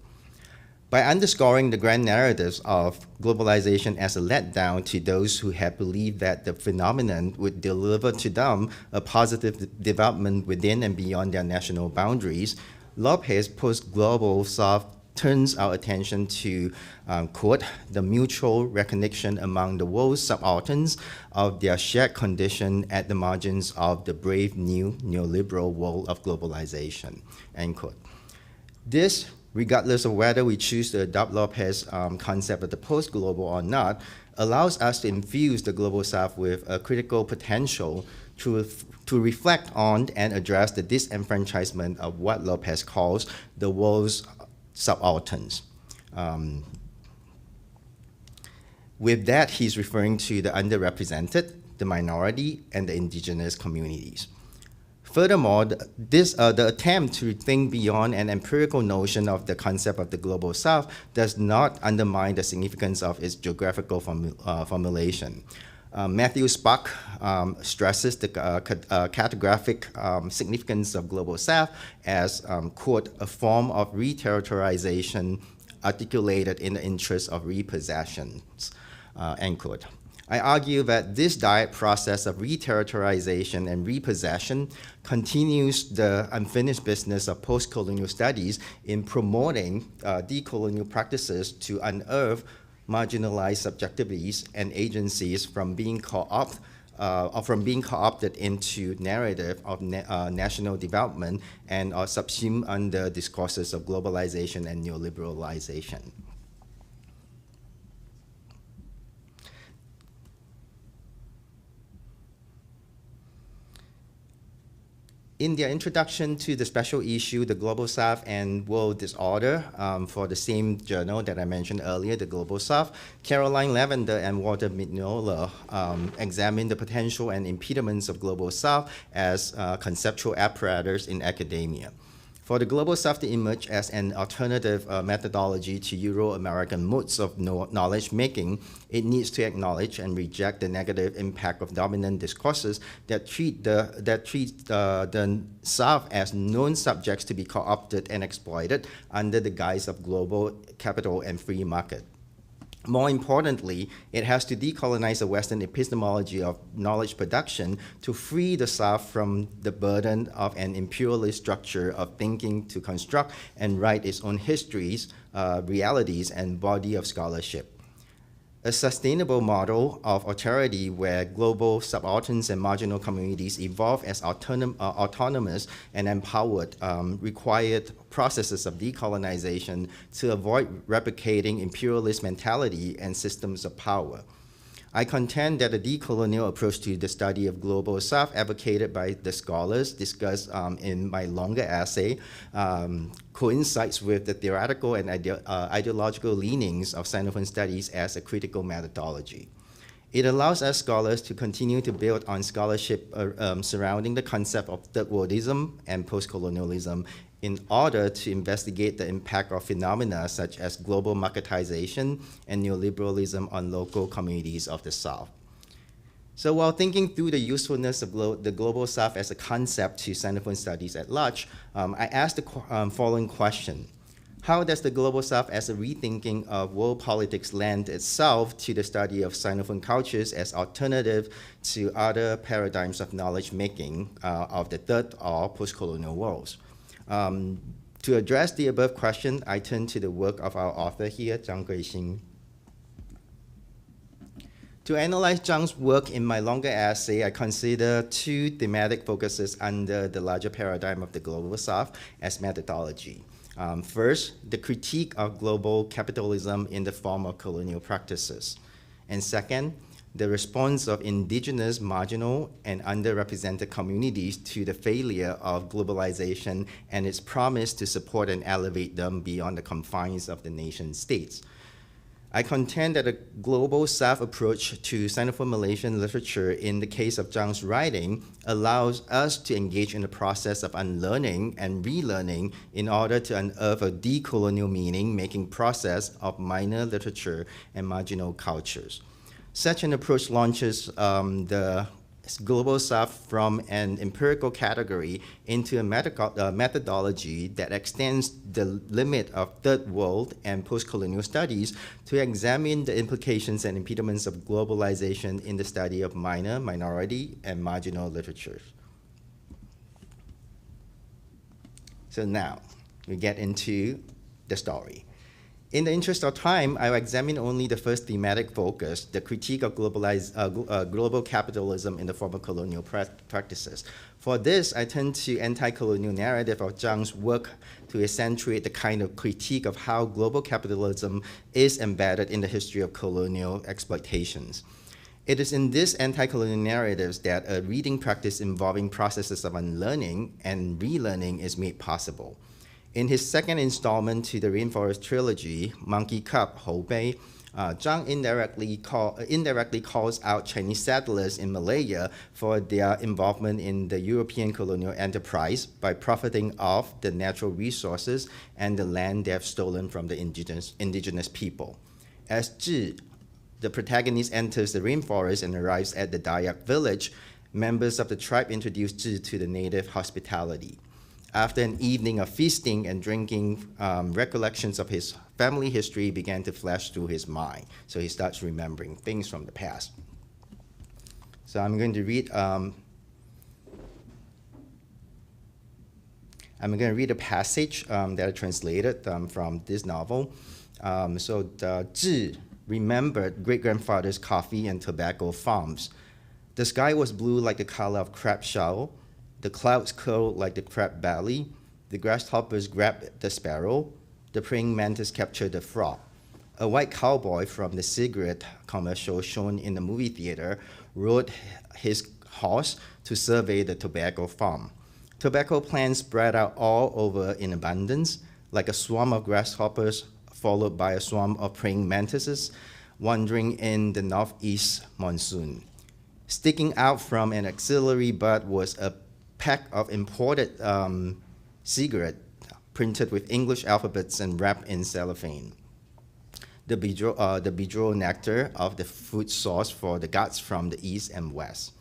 By underscoring the grand narratives of globalization as a letdown to those who had believed that the phenomenon would deliver to them a positive development within and beyond their national boundaries, Lopez post-global South turns our attention to, quote, the mutual recognition among the world's subalterns of their shared condition at the margins of the brave new neoliberal world of globalization, end quote. This, regardless of whether we choose to adopt Lopez's concept of the post-global or not, allows us to infuse the Global South with a critical potential to reflect on and address the disenfranchisement of what Lopez calls the world's subalterns. With that, he's referring to the underrepresented, the minority, and the indigenous communities. Furthermore, the attempt to think beyond an empirical notion of the concept of the Global South does not undermine the significance of its geographical formulation. Matthew Spark stresses the cartographic significance of Global South as, quote, a form of reterritorialization articulated in the interest of repossessions, end quote. I argue that this direct process of reterritorialization and repossession continues the unfinished business of post-colonial studies in promoting decolonial practices to unearth marginalized subjectivities and agencies from being co-opted into narrative of national development and are subsumed under discourses of globalization and neoliberalization. In their introduction to the special issue, The Global South and World Disorder, for the same journal that I mentioned earlier, The Global South, Caroline Lavender and Walter Mignola examined the potential and impediments of Global South as conceptual apparatus in academia. For the Global South to emerge as an alternative methodology to Euro-American modes of knowledge making, it needs to acknowledge and reject the negative impact of dominant discourses that treat the South as known subjects to be co-opted and exploited under the guise of global capital and free market. More importantly, it has to decolonize the Western epistemology of knowledge production to free the South from the burden of an imperialist structure of thinking to construct and write its own histories, realities, and body of scholarship. A sustainable model of authority where global subalterns and marginal communities evolve as autonomous and empowered required processes of decolonization to avoid replicating imperialist mentality and systems of power. I contend that the decolonial approach to the study of Global South advocated by the scholars discussed in my longer essay coincides with the theoretical and ideological leanings of Sinophone studies as a critical methodology. It allows us scholars to continue to build on scholarship surrounding the concept of third worldism and post-colonialism in order to investigate the impact of phenomena such as global marketization and neoliberalism on local communities of the South. So while thinking through the usefulness of the Global South as a concept to Sinophone studies at large, I asked the following question. How does the Global South as a rethinking of world politics lend itself to the study of Sinophone cultures as alternative to other paradigms of knowledge making of the third or post-colonial worlds? To address the above question, I turn to the work of our author here, Zhang Guishin. To analyze Zhang's work in my longer essay, I consider two thematic focuses under the larger paradigm of the Global South as methodology. First, the critique of global capitalism in the form of colonial practices. And second, the response of indigenous, marginal, and underrepresented communities to the failure of globalization and its promise to support and elevate them beyond the confines of the nation states. I contend that a global South approach to Sinophone Malaysian literature in the case of Zhang's writing allows us to engage in the process of unlearning and relearning in order to unearth a decolonial meaning-making process of minor literature and marginal cultures. Such an approach launches the Global South from an empirical category into a methodology that extends the limit of third world and post-colonial studies to examine the implications and impediments of globalization in the study of minor, minority, and marginal literatures. So now, we get into the story. In the interest of time, I will examine only the first thematic focus, the critique of global capitalism in the form of colonial practices. For this, I turn to anti-colonial narrative of Zhang's work to accentuate the kind of critique of how global capitalism is embedded in the history of colonial exploitations. It is in these anti-colonial narratives that a reading practice involving processes of unlearning and relearning is made possible. In his second installment to the Rainforest Trilogy, Monkey Cup, Houbei, Zhang indirectly calls out Chinese settlers in Malaya for their involvement in the European colonial enterprise by profiting off the natural resources and the land they have stolen from the indigenous people. As Zhi, the protagonist, enters the rainforest and arrives at the Dayak village, members of the tribe introduce Zhi to the native hospitality. After an evening of feasting and drinking, recollections of his family history began to flash through his mind. So he starts remembering things from the past. So I'm going to read a passage that I translated from this novel. Zhi remembered great-grandfather's coffee and tobacco farms. The sky was blue like the color of crab shell. The clouds curled like the crab belly. The grasshoppers grabbed the sparrow. The praying mantis captured the frog. A white cowboy from the cigarette commercial shown in the movie theater rode his horse to survey the tobacco farm. Tobacco plants spread out all over in abundance, like a swarm of grasshoppers followed by a swarm of praying mantises wandering in the northeast monsoon. Sticking out from an axillary bud was a pack of imported cigarette printed with English alphabets and wrapped in cellophane. The bejeweled nectar of the food source for the gods from the east and west.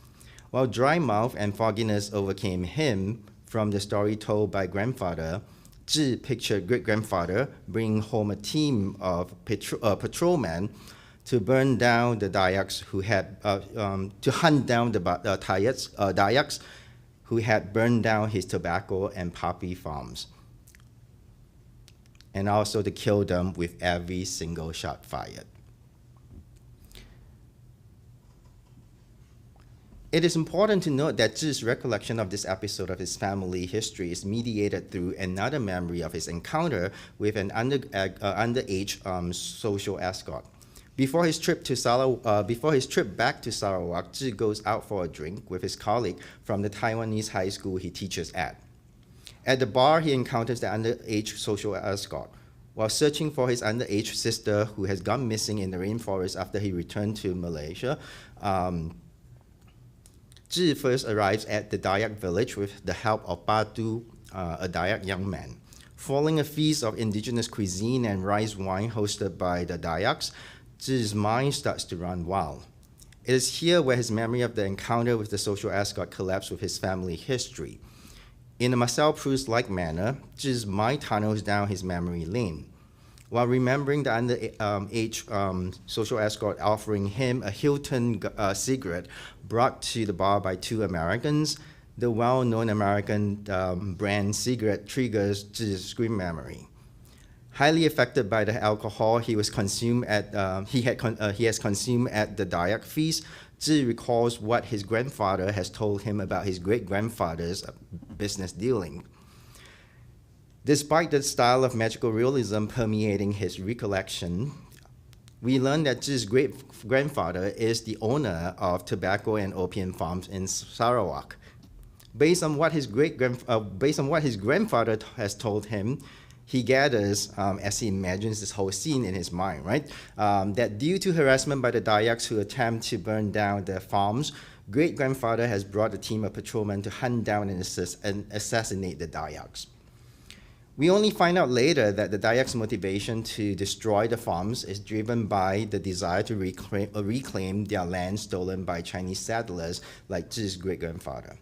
While dry mouth and fogginess overcame him from the story told by grandfather, Zhi pictured great-grandfather bringing home a team of patrolmen to burn down the Dayaks who had, to hunt down the Dayaks who had burned down his tobacco and poppy farms, and also to kill them with every single shot fired. It is important to note that Zhi's recollection of this episode of his family history is mediated through another memory of his encounter with an underage social escort. Before his trip back to Sarawak, Zhi goes out for a drink with his colleague from the Taiwanese high school he teaches at. At the bar, he encounters the underage social escort. While searching for his underage sister who has gone missing in the rainforest after he returned to Malaysia, Zhi first arrives at the Dayak village with the help of Batu, a Dayak young man. Following a feast of indigenous cuisine and rice wine hosted by the Dayaks, Zhi's mind starts to run wild. It is here where his memory of the encounter with the social escort collapses with his family history. In a Marcel Proust-like manner, Zhi's mind tunnels down his memory lane. While remembering the underage social escort offering him a Hilton cigarette brought to the bar by two Americans, the well-known American brand cigarette triggers Zhi's screen memory. Highly affected by the alcohol he has consumed at the Dayak feast, Zhi recalls what his grandfather has told him about his great-grandfather's business dealing. Despite the style of magical realism permeating his recollection, we learn that Zhi's great-grandfather is the owner of tobacco and opium farms in Sarawak. Based on what his grandfather has told him, he gathers, as he imagines this whole scene in his mind, right, that due to harassment by the Dayaks who attempt to burn down their farms, great-grandfather has brought a team of patrolmen to hunt down and assassinate the Dayaks. We only find out later that the Dayaks' motivation to destroy the farms is driven by the desire to reclaim their land stolen by Chinese settlers like Zhi's great-grandfather.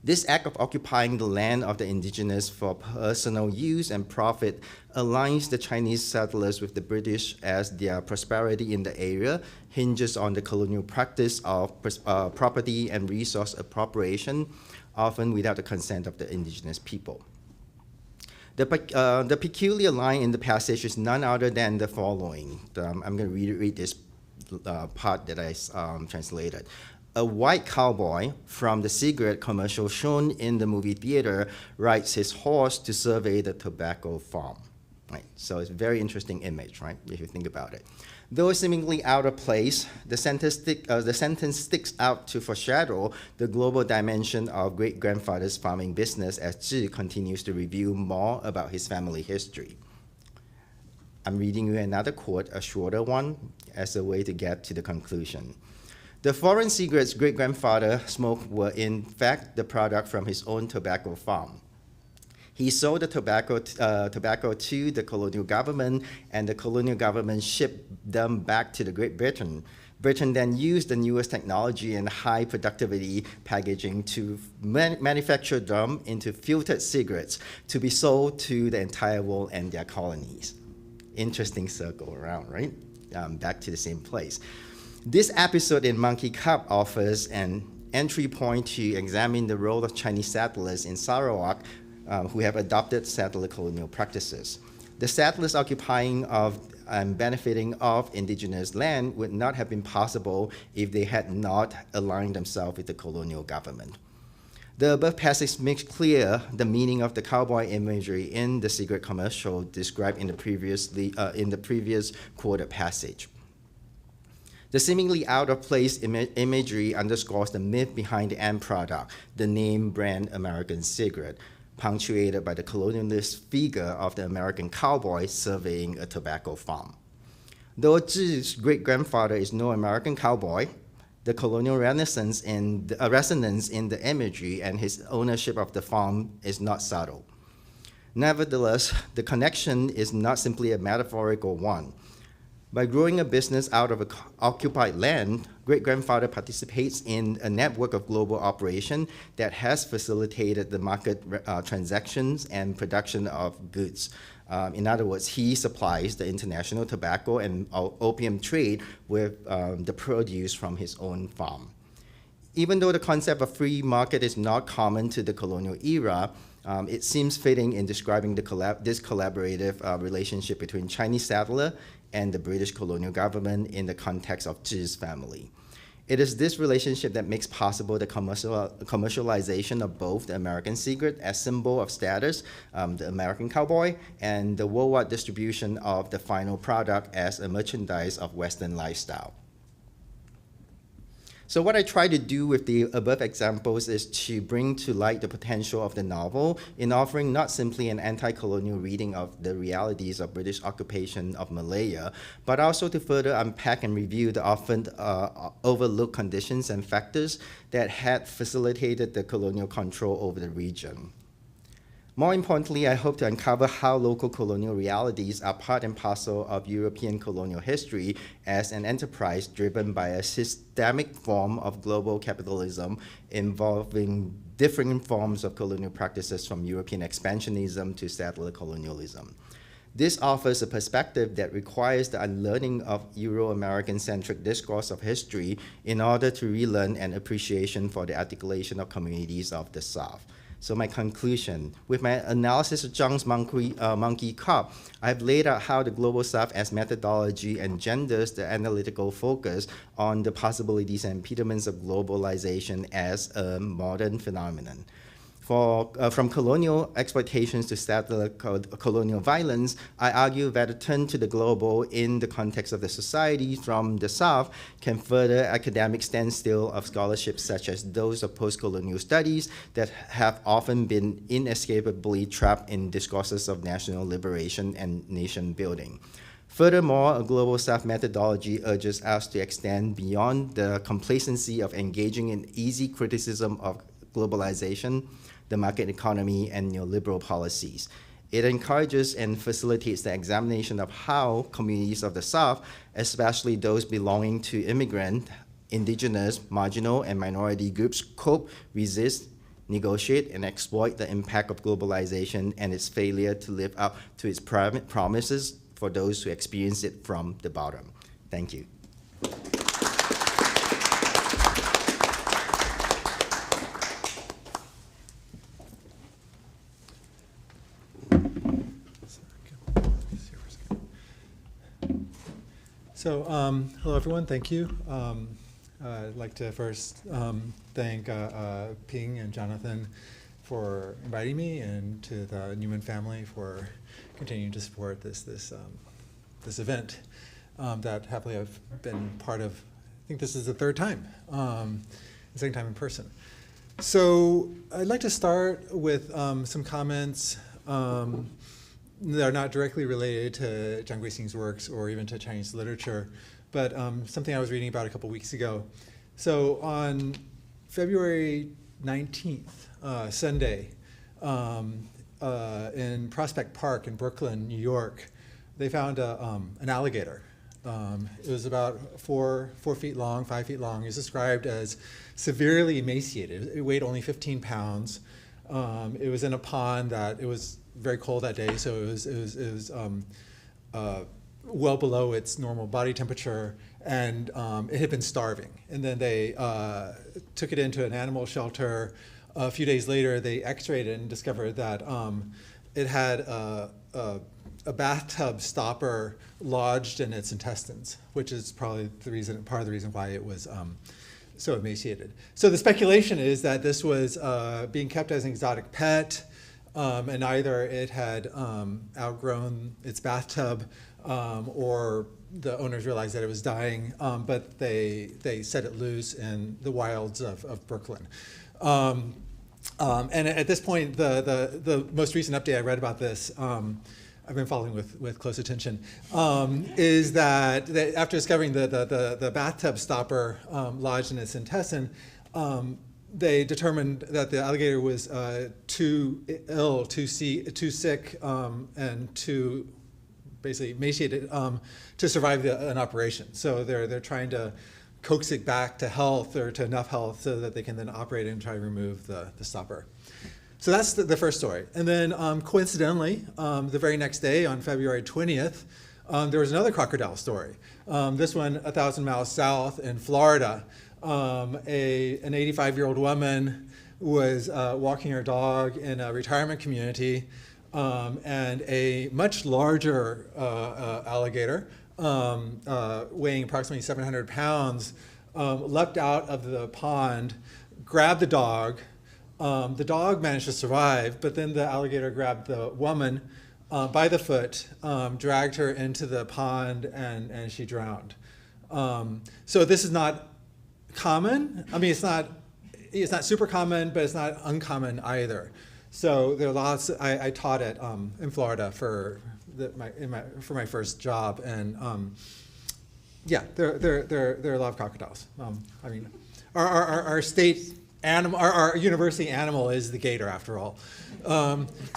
This act of occupying the land of the indigenous for personal use and profit aligns the Chinese settlers with the British, as their prosperity in the area hinges on the colonial practice of property and resource appropriation, often without the consent of the indigenous people. The peculiar line in the passage is none other than the following. I'm going to read this part that I translated. A white cowboy from the cigarette commercial shown in the movie theater rides his horse to survey the tobacco farm. Right? So it's a very interesting image, right, if you think about it. Though seemingly out of place, the sentence sticks out to foreshadow the global dimension of great-grandfather's farming business as Zhi continues to reveal more about his family history. I'm reading you another quote, a shorter one, as a way to get to the conclusion. The foreign cigarettes great-grandfather smoked were in fact the product from his own tobacco farm. He sold the tobacco to the colonial government, and the colonial government shipped them back to the Great Britain. Britain then used the newest technology and high productivity packaging to manufacture them into filtered cigarettes to be sold to the entire world and their colonies. Interesting circle around, right? Back to the same place. This episode in Monkey Cup offers an entry point to examine the role of Chinese settlers in Sarawak who have adopted settler colonial practices. The settlers occupying of and benefiting of indigenous land would not have been possible if they had not aligned themselves with the colonial government. The above passage makes clear the meaning of the cowboy imagery in the cigarette commercial described in the previous quoted passage. The seemingly out-of-place imagery underscores the myth behind the end product, the name brand American cigarette, punctuated by the colonialist figure of the American cowboy surveying a tobacco farm. Though Zhi's great-grandfather is no American cowboy, the colonial resonance in the imagery and his ownership of the farm is not subtle. Nevertheless, the connection is not simply a metaphorical one. By growing a business out of occupied land, great-grandfather participates in a network of global operation that has facilitated the market transactions and production of goods. In other words, he supplies the international tobacco and opium trade with the produce from his own farm. Even though the concept of free market is not common to the colonial era, it seems fitting in describing this collaborative relationship between Chinese settler and the British colonial government in the context of Zhi's family. It is this relationship that makes possible the commercialization of both the American cigarette as symbol of status, the American cowboy, and the worldwide distribution of the final product as a merchandise of Western lifestyle. So what I try to do with the above examples is to bring to light the potential of the novel in offering not simply an anti-colonial reading of the realities of British occupation of Malaya, but also to further unpack and review the often overlooked conditions and factors that had facilitated the colonial control over the region. More importantly, I hope to uncover how local colonial realities are part and parcel of European colonial history as an enterprise driven by a systemic form of global capitalism involving different forms of colonial practices from European expansionism to settler colonialism. This offers a perspective that requires the unlearning of Euro-American-centric discourse of history in order to relearn an appreciation for the articulation of communities of the South. So my conclusion, with my analysis of Zhang's monkey cop, I've laid out how the Global South as methodology engenders the analytical focus on the possibilities and impediments of globalization as a modern phenomenon. From colonial exploitations to settler colonial violence, I argue that a turn to the global in the context of the society from the South can further academic standstill of scholarships such as those of post-colonial studies that have often been inescapably trapped in discourses of national liberation and nation building. Furthermore, a Global South methodology urges us to extend beyond the complacency of engaging in easy criticism of globalization, the market economy, and neoliberal policies. It encourages and facilitates the examination of how communities of the South, especially those belonging to immigrant, indigenous, marginal, and minority groups, cope, resist, negotiate, and exploit the impact of globalization and its failure to live up to its promises for those who experience it from the bottom. Thank you. So, hello everyone, thank you. I'd like to first thank Ping and Jonathan for inviting me, and to the Newman family for continuing to support this event that happily I've been part of. I think this is the third time, the second time in person. So I'd like to start with some comments that are not directly related to Zhang Guishin's works or even to Chinese literature, but something I was reading about a couple weeks ago. So on February 19th, Sunday, in Prospect Park in Brooklyn, New York, they found an alligator. It was about 4 feet long, 5 feet long. It was described as severely emaciated. It weighed only 15 pounds. It was in a pond that it was very cold that day, so it was well below its normal body temperature, and it had been starving. And then they took it into an animal shelter. A few days later, they x-rayed it and discovered that it had a bathtub stopper lodged in its intestines, which is probably part of the reason why it was so emaciated. So the speculation is that this was being kept as an exotic pet, and either it had outgrown its bathtub, or the owners realized that it was dying, but they set it loose in the wilds of Brooklyn. And at this point, the most recent update I read about this, I've been following with close attention, is that after discovering the bathtub stopper lodged in its intestine, they determined that the alligator was too ill, too sick, and too basically emaciated to survive an operation. So they're trying to coax it back to health, or to enough health, so that they can then operate and try to remove the stopper. So that's the first story. And then coincidentally, the very next day, on February 20th, there was another crocodile story. This one 1,000 miles south in Florida. An 85-year-old woman was walking her dog in a retirement community, and a much larger alligator, weighing approximately 700 pounds, leapt out of the pond, grabbed the dog. The dog managed to survive, but then the alligator grabbed the woman by the foot, dragged her into the pond, and she drowned. So this is not common. I mean, it's not super common, but it's not uncommon either. So there are lots. I taught it in Florida for my first job, and yeah, there are a lot of crocodiles. I mean, our state animal, our university animal is the gator, after all.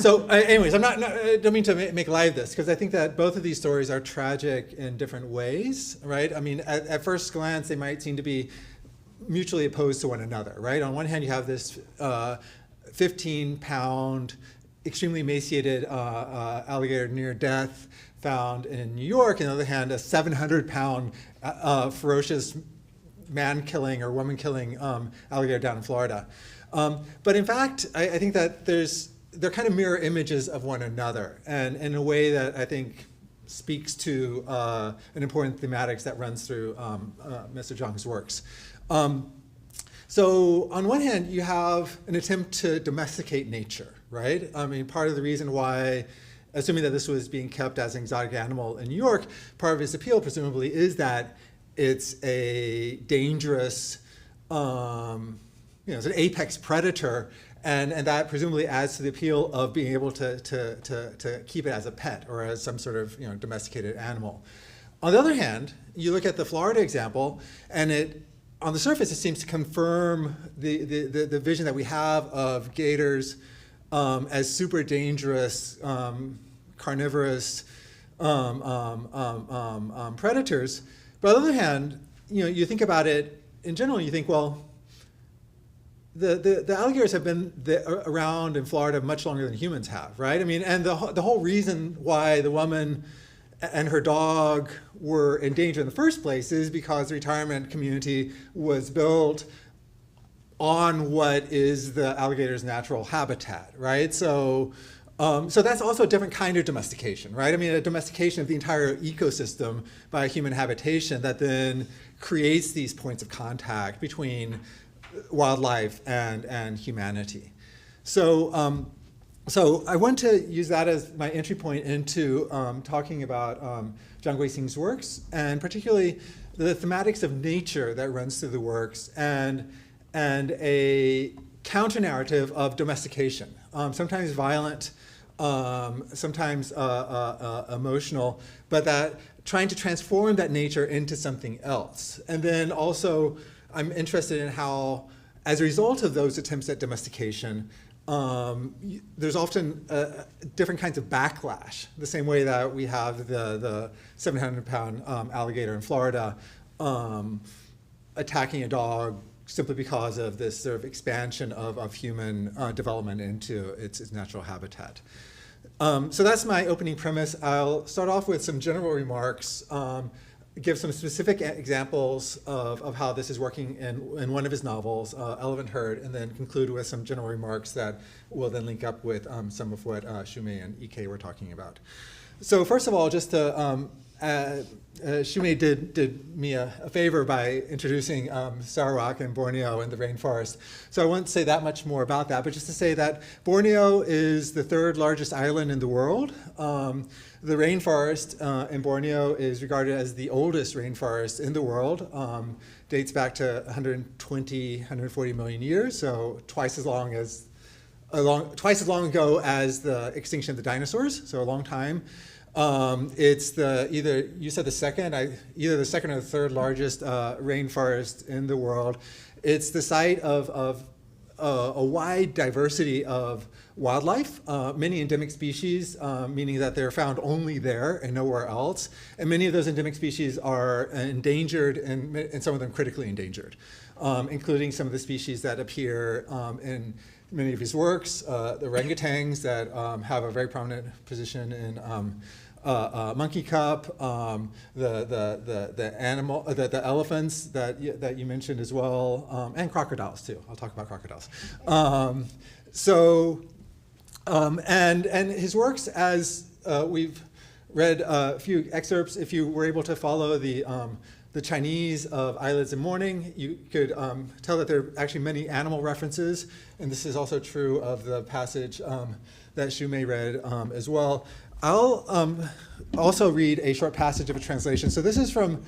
So, anyways, I don't mean to make light of this, because I think that both of these stories are tragic in different ways, right? I mean, at first glance, they might seem to be mutually opposed to one another, right? On one hand, you have this 15-pound, extremely emaciated alligator near death found in New York. On the other hand, a 700-pound ferocious man-killing or woman-killing alligator down in Florida. But in fact, I think that they're kind of mirror images of one another, and in a way that I think speaks to an important thematics that runs through Mr. Zhang's works. So on one hand, you have an attempt to domesticate nature, right? I mean, part of the reason why, assuming that this was being kept as an exotic animal in New York, part of its appeal, presumably, is that it's a dangerous, it's an apex predator, and that presumably adds to the appeal of being able to keep it as a pet or as some sort of domesticated animal. On the other hand, you look at the Florida example, and on the surface, it seems to confirm the vision that we have of gators as super dangerous, carnivorous predators. But on the other hand, you think about it in general, you think, well, the alligators have been around in Florida much longer than humans have, right? I mean, and the whole reason why the woman and her dog were in danger in the first place is because the retirement community was built on what is the alligator's natural habitat, right? So that's also a different kind of domestication, right? I mean, a domestication of the entire ecosystem by human habitation that then creates these points of contact between wildlife and humanity. So I want to use that as my entry point into talking about Zhang Guishin's works, and particularly the thematics of nature that runs through the works, and a counter-narrative of domestication, sometimes violent, sometimes emotional, but that trying to transform that nature into something else. And then also, I'm interested in how, as a result of those attempts at domestication, there's often different kinds of backlash, the same way that we have the 700-pound alligator in Florida attacking a dog simply because of this sort of expansion of human development into its natural habitat. So that's my opening premise. I'll start off with some general remarks, give some specific examples of how this is working in one of his novels, Elephant Herd, and then conclude with some general remarks that will then link up with some of what Shumei and Ike were talking about. So first of all, just to, Shumei did me a favor by introducing Sarawak and Borneo and the rainforest. So I won't say that much more about that, but just to say that Borneo is the third largest island in the world. The rainforest in Borneo is regarded as the oldest rainforest in the world. Dates back to 140 million years, so twice as long ago as the extinction of the dinosaurs, so a long time. It's either the second or the third largest rainforest in the world. It's the site of a wide diversity of wildlife, many endemic species, meaning that they're found only there and nowhere else. And many of those endemic species are endangered, and some of them critically endangered, including some of the species that appear in many of his works, the orangutans that have a very prominent position in Monkey Cup, the elephants that you mentioned as well, and crocodiles too. I'll talk about crocodiles. And his works, as we've read a few excerpts, if you were able to follow the Chinese of Eyelids in Mourning, you could tell that there are actually many animal references, and this is also true of the passage that Shumei read as well. I'll also read a short passage of a translation. So this is from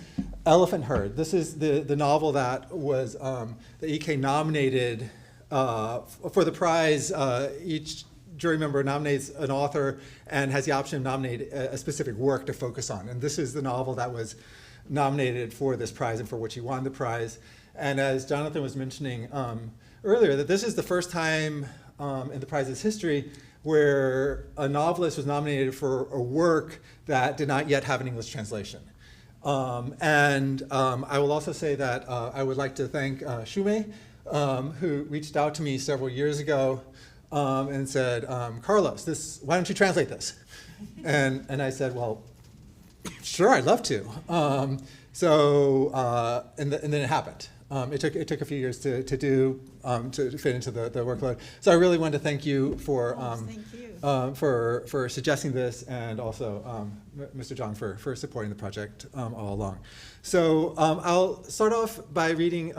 Elephant Herd. This is the novel that was the EK nominated for the prize. Each jury member nominates an author and has the option to nominate a specific work to focus on. And this is the novel that was nominated for this prize and for which he won the prize. And as Jonathan was mentioning earlier, that this is the first time in the prize's history where a novelist was nominated for a work that did not yet have an English translation. I will also say that I would like to thank Shumei, who reached out to me several years ago and said, Carlos, why don't you translate this? And I said, well, sure, I'd love to. And then it happened. It took a few years to do to fit into the workload. So I really want to thank you for for suggesting this, and also Mr. Zhang for supporting the project all along. So I'll start off by reading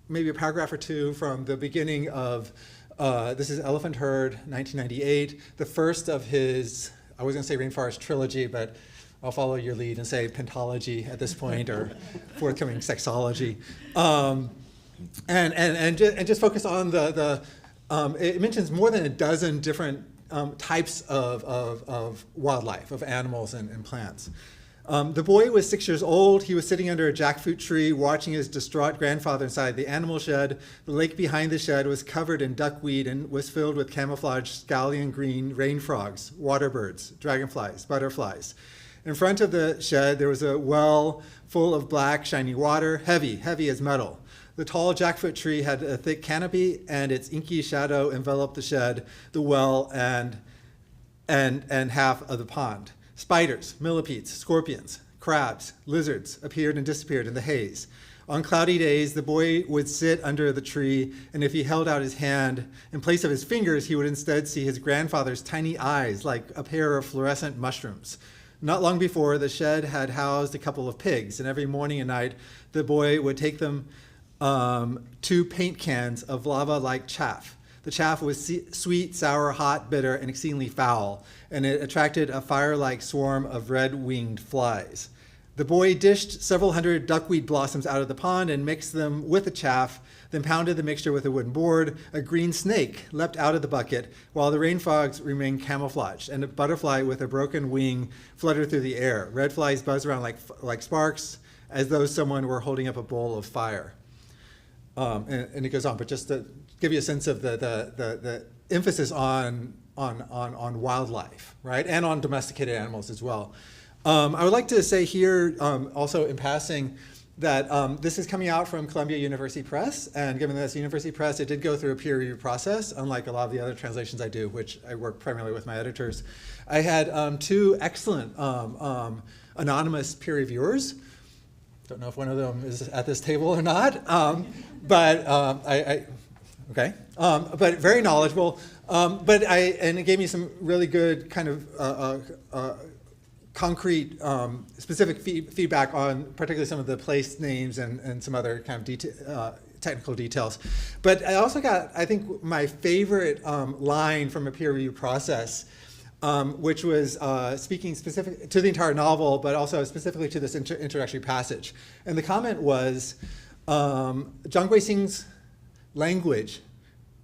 maybe a paragraph or two from the beginning of this is Elephant Herd, 1998, the first of his, I was going to say Rainforest Trilogy, but I'll follow your lead and say pentology at this point, or forthcoming sexology, and just focus on it mentions more than a dozen different types of wildlife, of animals and plants. The boy was 6 years old. He was sitting under a jackfruit tree watching his distraught grandfather inside the animal shed. The lake behind the shed was covered in duckweed and was filled with camouflaged scallion green rain frogs, water birds, dragonflies, butterflies. In front of the shed, there was a well full of black, shiny water, heavy as metal. The tall jackfruit tree had a thick canopy, and its inky shadow enveloped the shed, the well, and half of the pond. Spiders, millipedes, scorpions, crabs, lizards appeared and disappeared in the haze. On cloudy days, the boy would sit under the tree, and if he held out his hand, in place of his fingers, he would instead see his grandfather's tiny eyes like a pair of fluorescent mushrooms. Not long before, the shed had housed a couple of pigs, and every morning and night, the boy would take them 2 paint cans of lava-like chaff. The chaff was sweet, sour, hot, bitter, and exceedingly foul, and it attracted a fire-like swarm of red-winged flies. The boy dished several hundred duckweed blossoms out of the pond and mixed them with the chaff, then pounded the mixture with a wooden board. A green snake leapt out of the bucket, while the rain frogs remained camouflaged, and a butterfly with a broken wing fluttered through the air. Red flies buzzed around like sparks, as though someone were holding up a bowl of fire. And it goes on, but just to give you a sense of the emphasis on wildlife, right, and on domesticated animals as well. I would like to say here, also in passing, that this is coming out from Columbia University Press, and given that it's University Press, it did go through a peer review process, unlike a lot of the other translations I do, which I work primarily with my editors. I had 2 excellent anonymous peer reviewers. Don't know if one of them is at this table or not, but but very knowledgeable. And it gave me some really good kind of concrete, specific feedback on particularly some of the place names and some other kind of technical details. But I also got, I think, my favorite line from a peer review process, which was speaking specific to the entire novel, but also specifically to this introductory passage. And the comment was, Zhang Guixin's language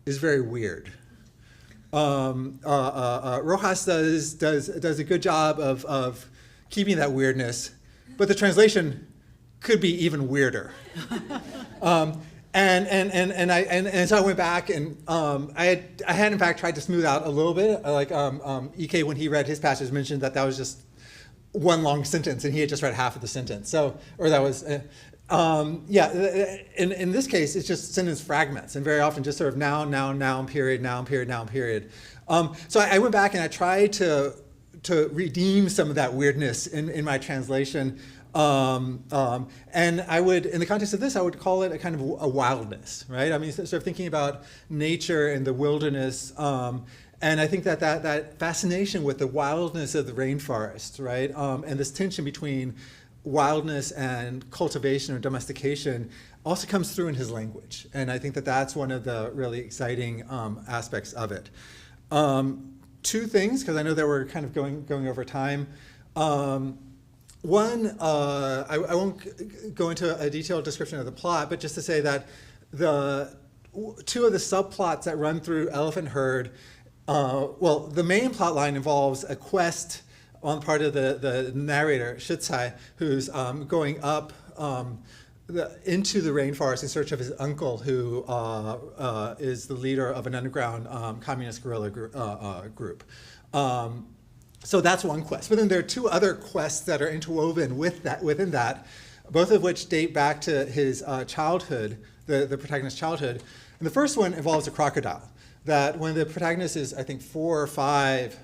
is very weird. Rojas does a good job of keeping that weirdness, but the translation could be even weirder. And so I went back, and I had in fact tried to smooth out a little bit. Like EK, when he read his passage, mentioned that was just one long sentence, and he had just read half of the sentence. So, or that was. In this case, it's just sentence fragments, and very often just sort of noun, period, noun, period, noun, period. So I went back and I tried to redeem some of that weirdness in my translation. And I would, in the context of this, I would call it a kind of a wildness, right? I mean, sort of thinking about nature and the wilderness. And I think that fascination with the wildness of the rainforest, right? And this tension between wildness and cultivation or domestication also comes through in his language. And I think that's one of the really exciting aspects of it. 2 things, because I know that we're kind of going over time. One, I won't go into a detailed description of the plot, but just to say that 2 of the subplots that run through Elephant Herd, well, the main plot line involves a quest on the part of the narrator, Shicai, who's going up into the rainforest in search of his uncle, who is the leader of an underground communist guerrilla group. So that's one quest. But then there are 2 other quests that are interwoven within that, both of which date back to his childhood, the protagonist's childhood. And the first one involves a crocodile, that when the protagonist is, I think, 4 or 5,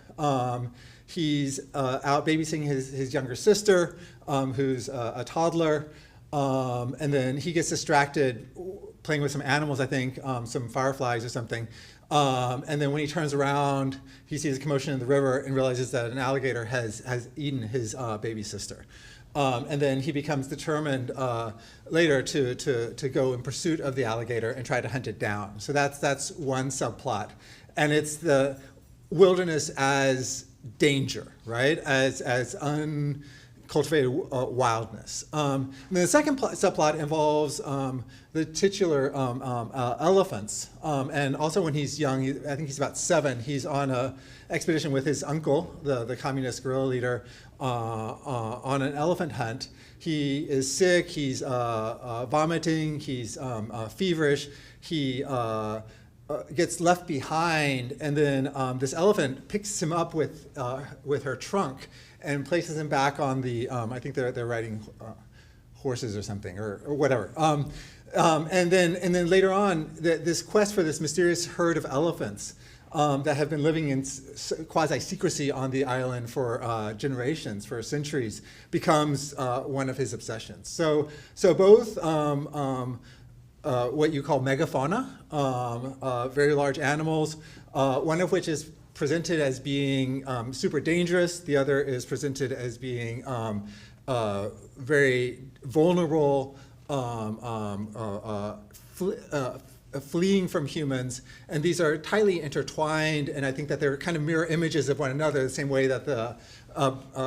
he's out babysitting his younger sister, who's a toddler, And then he gets distracted playing with some animals, I think, some fireflies or something. And then when he turns around, he sees a commotion in the river and realizes that an alligator has eaten his baby sister. And then he becomes determined later to go in pursuit of the alligator and try to hunt it down. So that's one subplot. And it's the wilderness as danger, right? As uncultivated wildness. And then the second subplot involves the titular elephants. And also when he's young, I think he's about 7, he's on an expedition with his uncle, the communist guerrilla leader, on an elephant hunt. He is sick, he's vomiting, he's feverish, he gets left behind, and then this elephant picks him up with her trunk and places him back on the, I think they're riding horses or something, or whatever. And then later on, this quest for this mysterious herd of elephants that have been living in quasi-secrecy on the island for generations, for centuries, becomes one of his obsessions. So both what you call megafauna, very large animals, one of which is presented as being super dangerous, the other is presented as being very vulnerable, fleeing from humans, and these are tightly intertwined, and I think that they're kind of mirror images of one another, the same way that the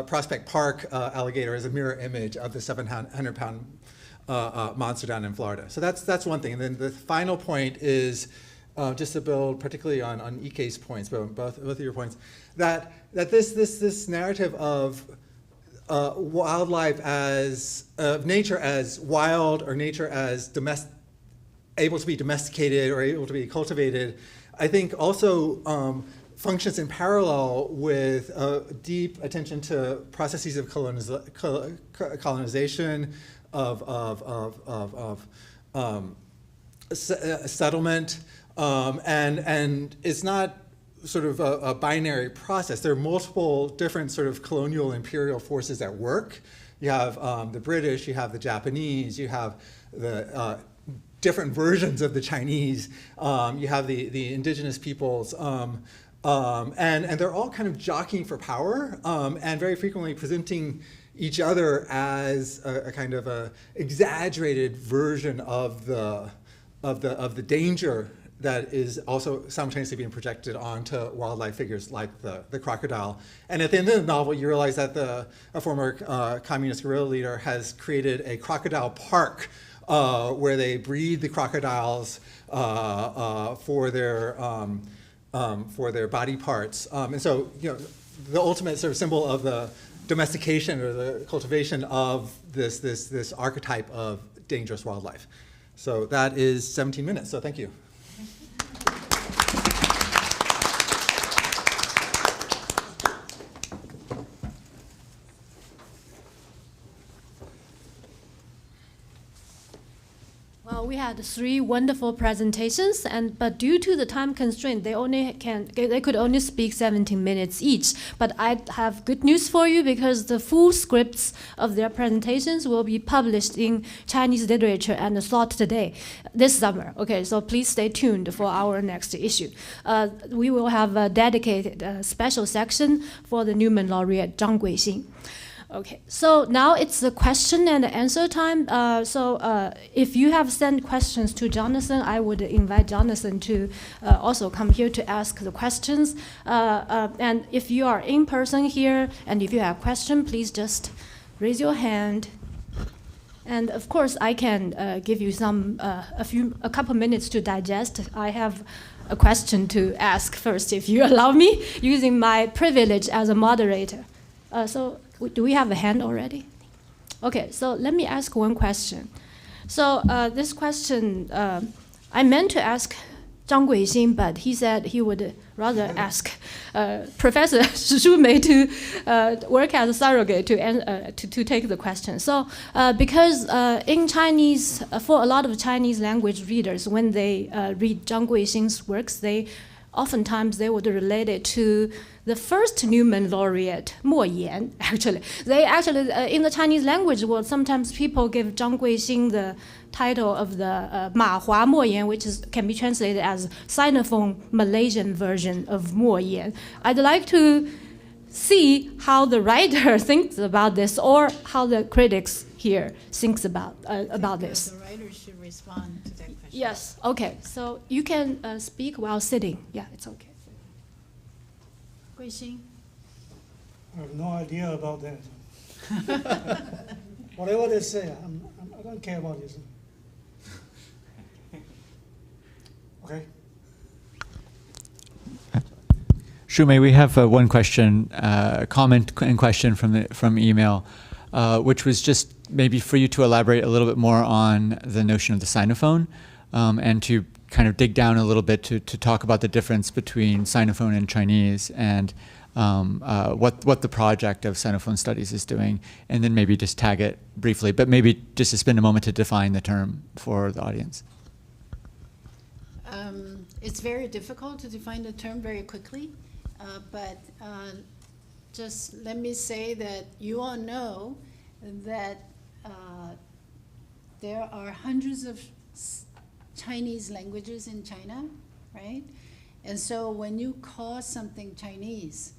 Prospect Park alligator is a mirror image of the 700-pound monster down in Florida. So that's one thing. And then the final point is just to build particularly on Ike's points, but both of your points, that this narrative of wildlife as nature as wild, or nature as able to be domesticated or able to be cultivated, I think also functions in parallel with deep attention to processes of colonization, of settlement, and it's not sort of a binary process. There are multiple different sort of colonial imperial forces at work. You have the British, you have the Japanese, you have the different versions of the Chinese, you have the indigenous peoples, and they're all kind of jockeying for power, and very frequently presenting each other as a kind of a exaggerated version of the danger that is also simultaneously being projected onto wildlife figures like the crocodile. And at the end of the novel, you realize that a former communist guerrilla leader has created a crocodile park where they breed the crocodiles for their body parts. And so, the ultimate sort of symbol of the domestication or the cultivation of this archetype of dangerous wildlife. So that is 17 minutes, so thank you. Well, we had 3 wonderful presentations, but due to the time constraint, they could only speak 17 minutes each. But I have good news for you, because the full scripts of their presentations will be published in Chinese Literature and Thought Today this summer. Okay, so please stay tuned for our next issue. We will have a dedicated special section for the Newman laureate Zhang Guishin. Okay, so now it's the question and answer time. If you have sent questions to Jonathan, I would invite Jonathan to also come here to ask the questions. And if you are in person here, and if you have a question, please just raise your hand. And of course, I can give you a couple minutes to digest. I have a question to ask first, if you allow me, using my privilege as a moderator. Do we have a hand already? Okay, so let me ask one question. So this question, I meant to ask Zhang Guishin, but he said he would rather ask Professor Shu Mei to work as a surrogate to take the question. So because in Chinese, for a lot of Chinese language readers, when they read Zhang Guishin's works, they oftentimes they would relate it to the first Newman laureate, Mo Yan, actually. They actually, in the Chinese language, well, sometimes people give Zhang Guishin the title of the Ma Hua Mo Yan, which can be translated as Sinophone Malaysian version of Mo Yan. I'd like to see how the writer thinks about this, or how the critics here thinks about this. The writer should respond to that question. Yes, okay, so you can speak while sitting. Yeah, it's okay. Guishin? I have no idea about that. Whatever they say, I don't care about this. Okay. Shumei, we have one question, comment and question from email, which was just maybe for you to elaborate a little bit more on the notion of the Sinophone, and to kind of dig down a little bit to talk about the difference between Sinophone and Chinese, and what the project of Sinophone Studies is doing, and then maybe just tag it briefly, but maybe just to spend a moment to define the term for the audience. It's very difficult to define the term very quickly, but just let me say that you all know that there are hundreds of Chinese languages in China, right? And so when you call something Chinese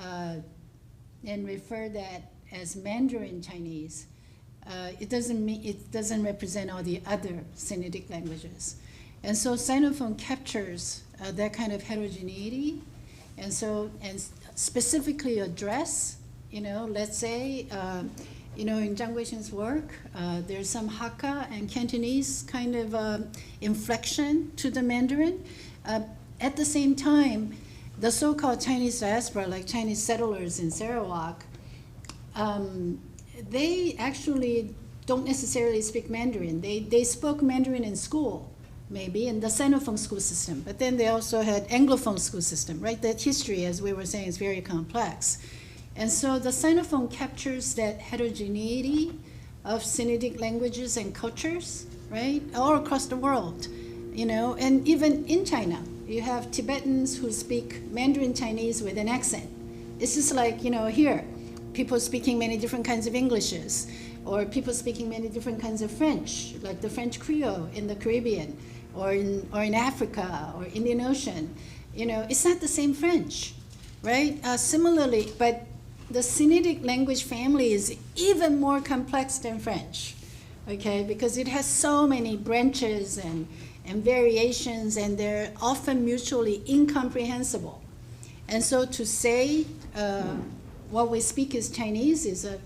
and refer that as Mandarin Chinese, it doesn't represent all the other Sinitic languages. And so Sinophone captures that kind of heterogeneity, and specifically address, let's say, in Zhang Guishin's work, there's some Hakka and Cantonese kind of inflection to the Mandarin. At the same time, the so-called Chinese diaspora, like Chinese settlers in Sarawak, they actually don't necessarily speak Mandarin. They spoke Mandarin in school, maybe, in the Sinophone school system, but then they also had Anglophone school system, right? That history, as we were saying, is very complex. And so the Sinophone captures that heterogeneity of Sinitic languages and cultures, right? All across the world, and even in China, you have Tibetans who speak Mandarin Chinese with an accent. It's just like, here, people speaking many different kinds of Englishes, or people speaking many different kinds of French, like the French Creole in the Caribbean, or in Africa, or Indian Ocean. It's not the same French, right? Similarly, but the Sinitic language family is even more complex than French, okay? Because it has so many branches and variations, and they're often mutually incomprehensible. And so to say what we speak is Chinese is an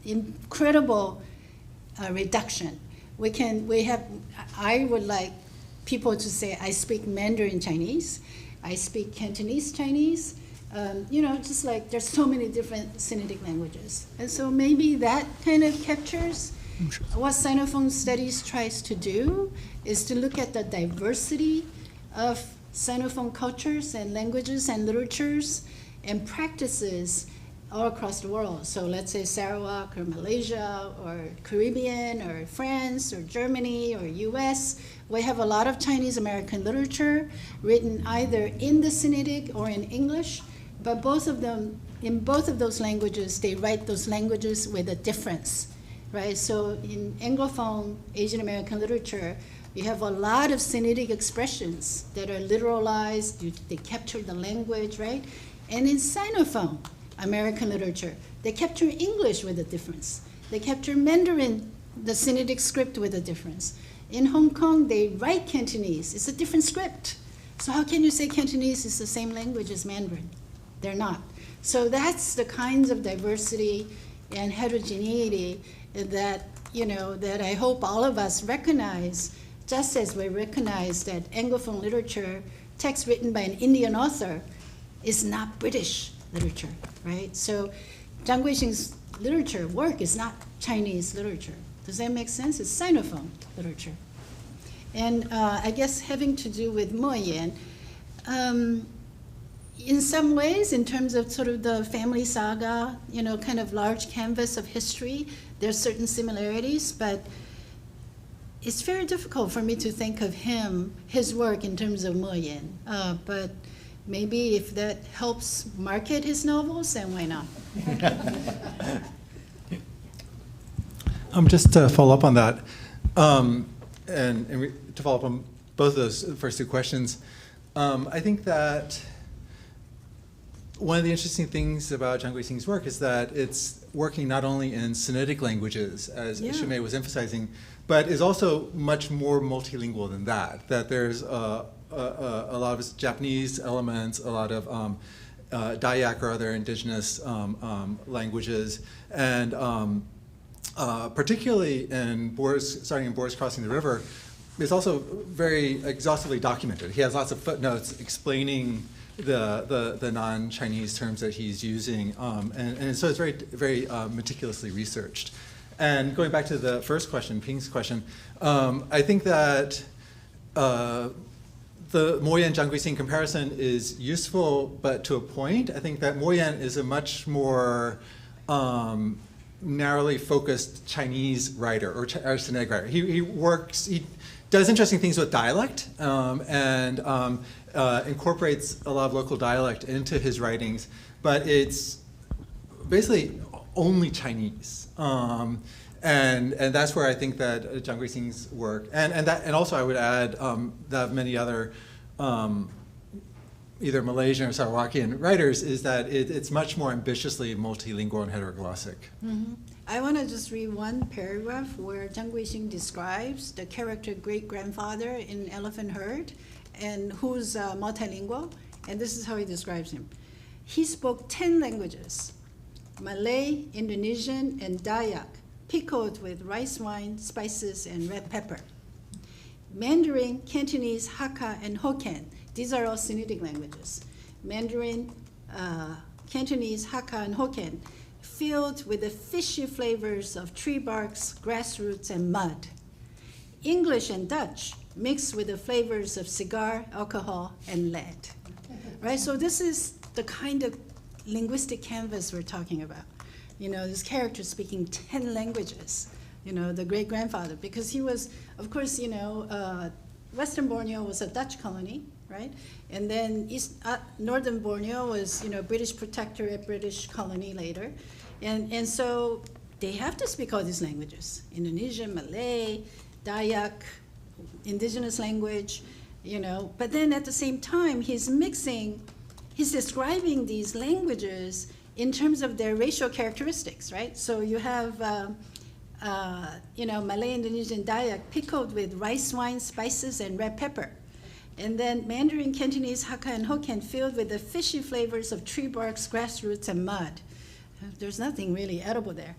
incredible reduction. I would like people to say, I speak Mandarin Chinese, I speak Cantonese Chinese, just like there's so many different Sinitic languages. And so maybe that kind of captures what Sinophone Studies tries to do, is to look at the diversity of Sinophone cultures and languages and literatures and practices all across the world. So let's say Sarawak or Malaysia or Caribbean or France or Germany or US. We have a lot of Chinese American literature written either in the Sinitic or in English, but both of them, in both of those languages, they write those languages with a difference, right? So in Anglophone Asian American literature, you have a lot of Sinitic expressions that are literalized, they capture the language, right? And in Sinophone American literature, they capture English with a difference. They capture Mandarin, the Sinitic script, with a difference. In Hong Kong, they write Cantonese. It's a different script. So how can you say Cantonese is the same language as Mandarin? They're not. So that's the kinds of diversity and heterogeneity that, that I hope all of us recognize, just as we recognize that Anglophone literature, text written by an Indian author, is not British literature, right? So Zhang Guishin's literature work is not Chinese literature. Does that make sense? It's Sinophone literature. And I guess having to do with Mo Yan, in some ways, in terms of sort of the family saga, kind of large canvas of history, there's certain similarities, but it's very difficult for me to think of his work in terms of Mo Yan. But maybe if that helps market his novels, then why not? Just to follow up on that, to follow up on both of those first two questions, I think that one of the interesting things about Zhang Guixing's work is that it's working not only in Sinitic languages, as Shumei was emphasizing, but is also much more multilingual than that. That there's a lot of Japanese elements, a lot of Dayak or other indigenous languages, and particularly in starting in Boers Crossing the River, it's also very exhaustively documented. He has lots of footnotes explaining the non-Chinese terms that he's using, and so it's very, very meticulously researched. And going back to the first question, Ping's question, I think that the Mo Yan Zhang Guixing comparison is useful, but to a point. I think that Mo Yan is a much more narrowly focused Chinese writer or Sinitic writer. He does interesting things with dialect and incorporates a lot of local dialect into his writings, but it's basically only Chinese. And that's where I think that Zhang Guixing's work, and also I would add that many other either Malaysian or Sarawakian writers, is that it's much more ambitiously multilingual and heteroglossic. Mm-hmm. I want to just read one paragraph where Zhang Guixing describes the character great-grandfather in Elephant Herd, and who's multilingual, and this is how he describes him. He spoke 10 languages, Malay, Indonesian, and Dayak, pickled with rice wine, spices, and red pepper. Mandarin, Cantonese, Hakka, and Hokkien. These are all Sinitic languages. Mandarin, Cantonese, Hakka, and Hokkien, filled with the fishy flavors of tree barks, grass roots, and mud. English and Dutch, mixed with the flavors of cigar, alcohol, and lead. Right? So this is the kind of linguistic canvas we're talking about. You know, this character speaking 10 languages, you know, the great-grandfather, because he was, of course, you know, Western Borneo was a Dutch colony, right? And then Northern Borneo was, you know, British protectorate, British colony later. And so they have to speak all these languages, Indonesian, Malay, Dayak, indigenous language, you know. But then at the same time, he's describing these languages in terms of their racial characteristics, right? So you have, you know, Malay, Indonesian, Dayak pickled with rice wine, spices, and red pepper. And then Mandarin, Cantonese, Hakka, and Hokkien filled with the fishy flavors of tree barks, grass roots, and mud. There's nothing really edible there.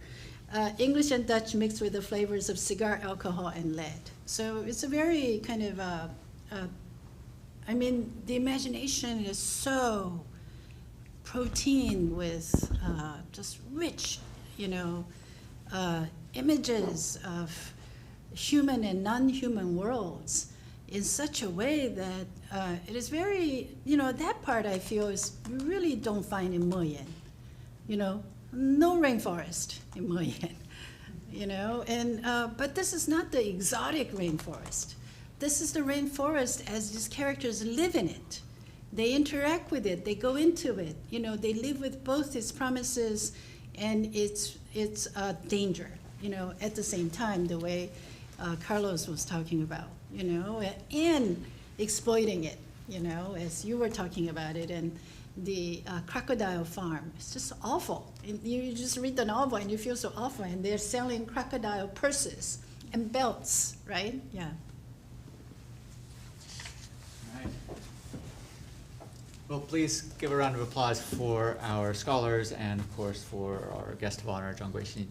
English and Dutch mixed with the flavors of cigar, alcohol, and lead. So it's a very kind of, I mean, the imagination is so protein with just rich, you know, images of human and non-human worlds in such a way that it is very, you know, that part I feel is we really don't find in Mo Yan. You know, no rainforest in Mo Yan, you know, and but this is not the exotic rainforest. This is the rainforest as these characters live in it. They interact with it, they go into it, you know, they live with both its promises and its danger, you know, at the same time, the way Carlos was talking about, you know, and exploiting it, you know, as you were talking about it, and the crocodile farm. It's just awful. And you just read the novel and you feel so awful, and they're selling crocodile purses and belts, right? Yeah. Well, please give a round of applause for our scholars and, of course, for our guest of honor, Zhang Guixin.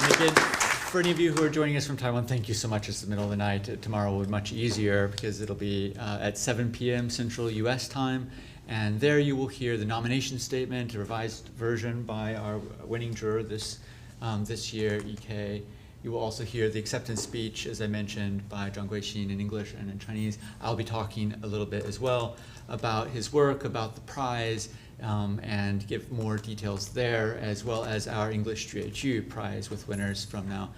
And again, for any of you who are joining us from Taiwan, thank you so much. It's the middle of the night. Tomorrow will be much easier because it'll be at 7 p.m. Central U.S. time. And there you will hear the nomination statement, a revised version by our winning juror this year, EK. You will also hear the acceptance speech, as I mentioned, by Zhang Guishin in English and in Chinese. I'll be talking a little bit as well about his work, about the prize, and give more details there, as well as our English Jueju prize with winners from now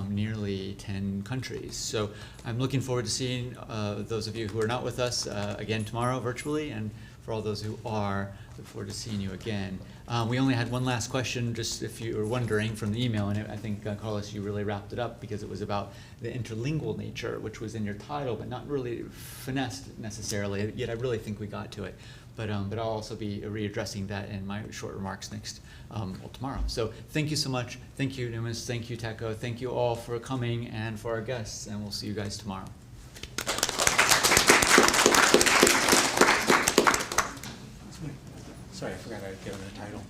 nearly 10 countries. So I'm looking forward to seeing those of you who are not with us again tomorrow virtually, and for all those who are, look forward to seeing you again. We only had one last question, just if you were wondering, from the email, and I think, Carlos, you really wrapped it up because it was about the interlingual nature, which was in your title, but not really finessed necessarily, yet I really think we got to it. But I'll also be readdressing that in my short remarks next, tomorrow. So thank you so much. Thank you, Newman. Thank you, Teko. Thank you all for coming and for our guests, and we'll see you guys tomorrow. Sorry, I forgot I'd give him the title.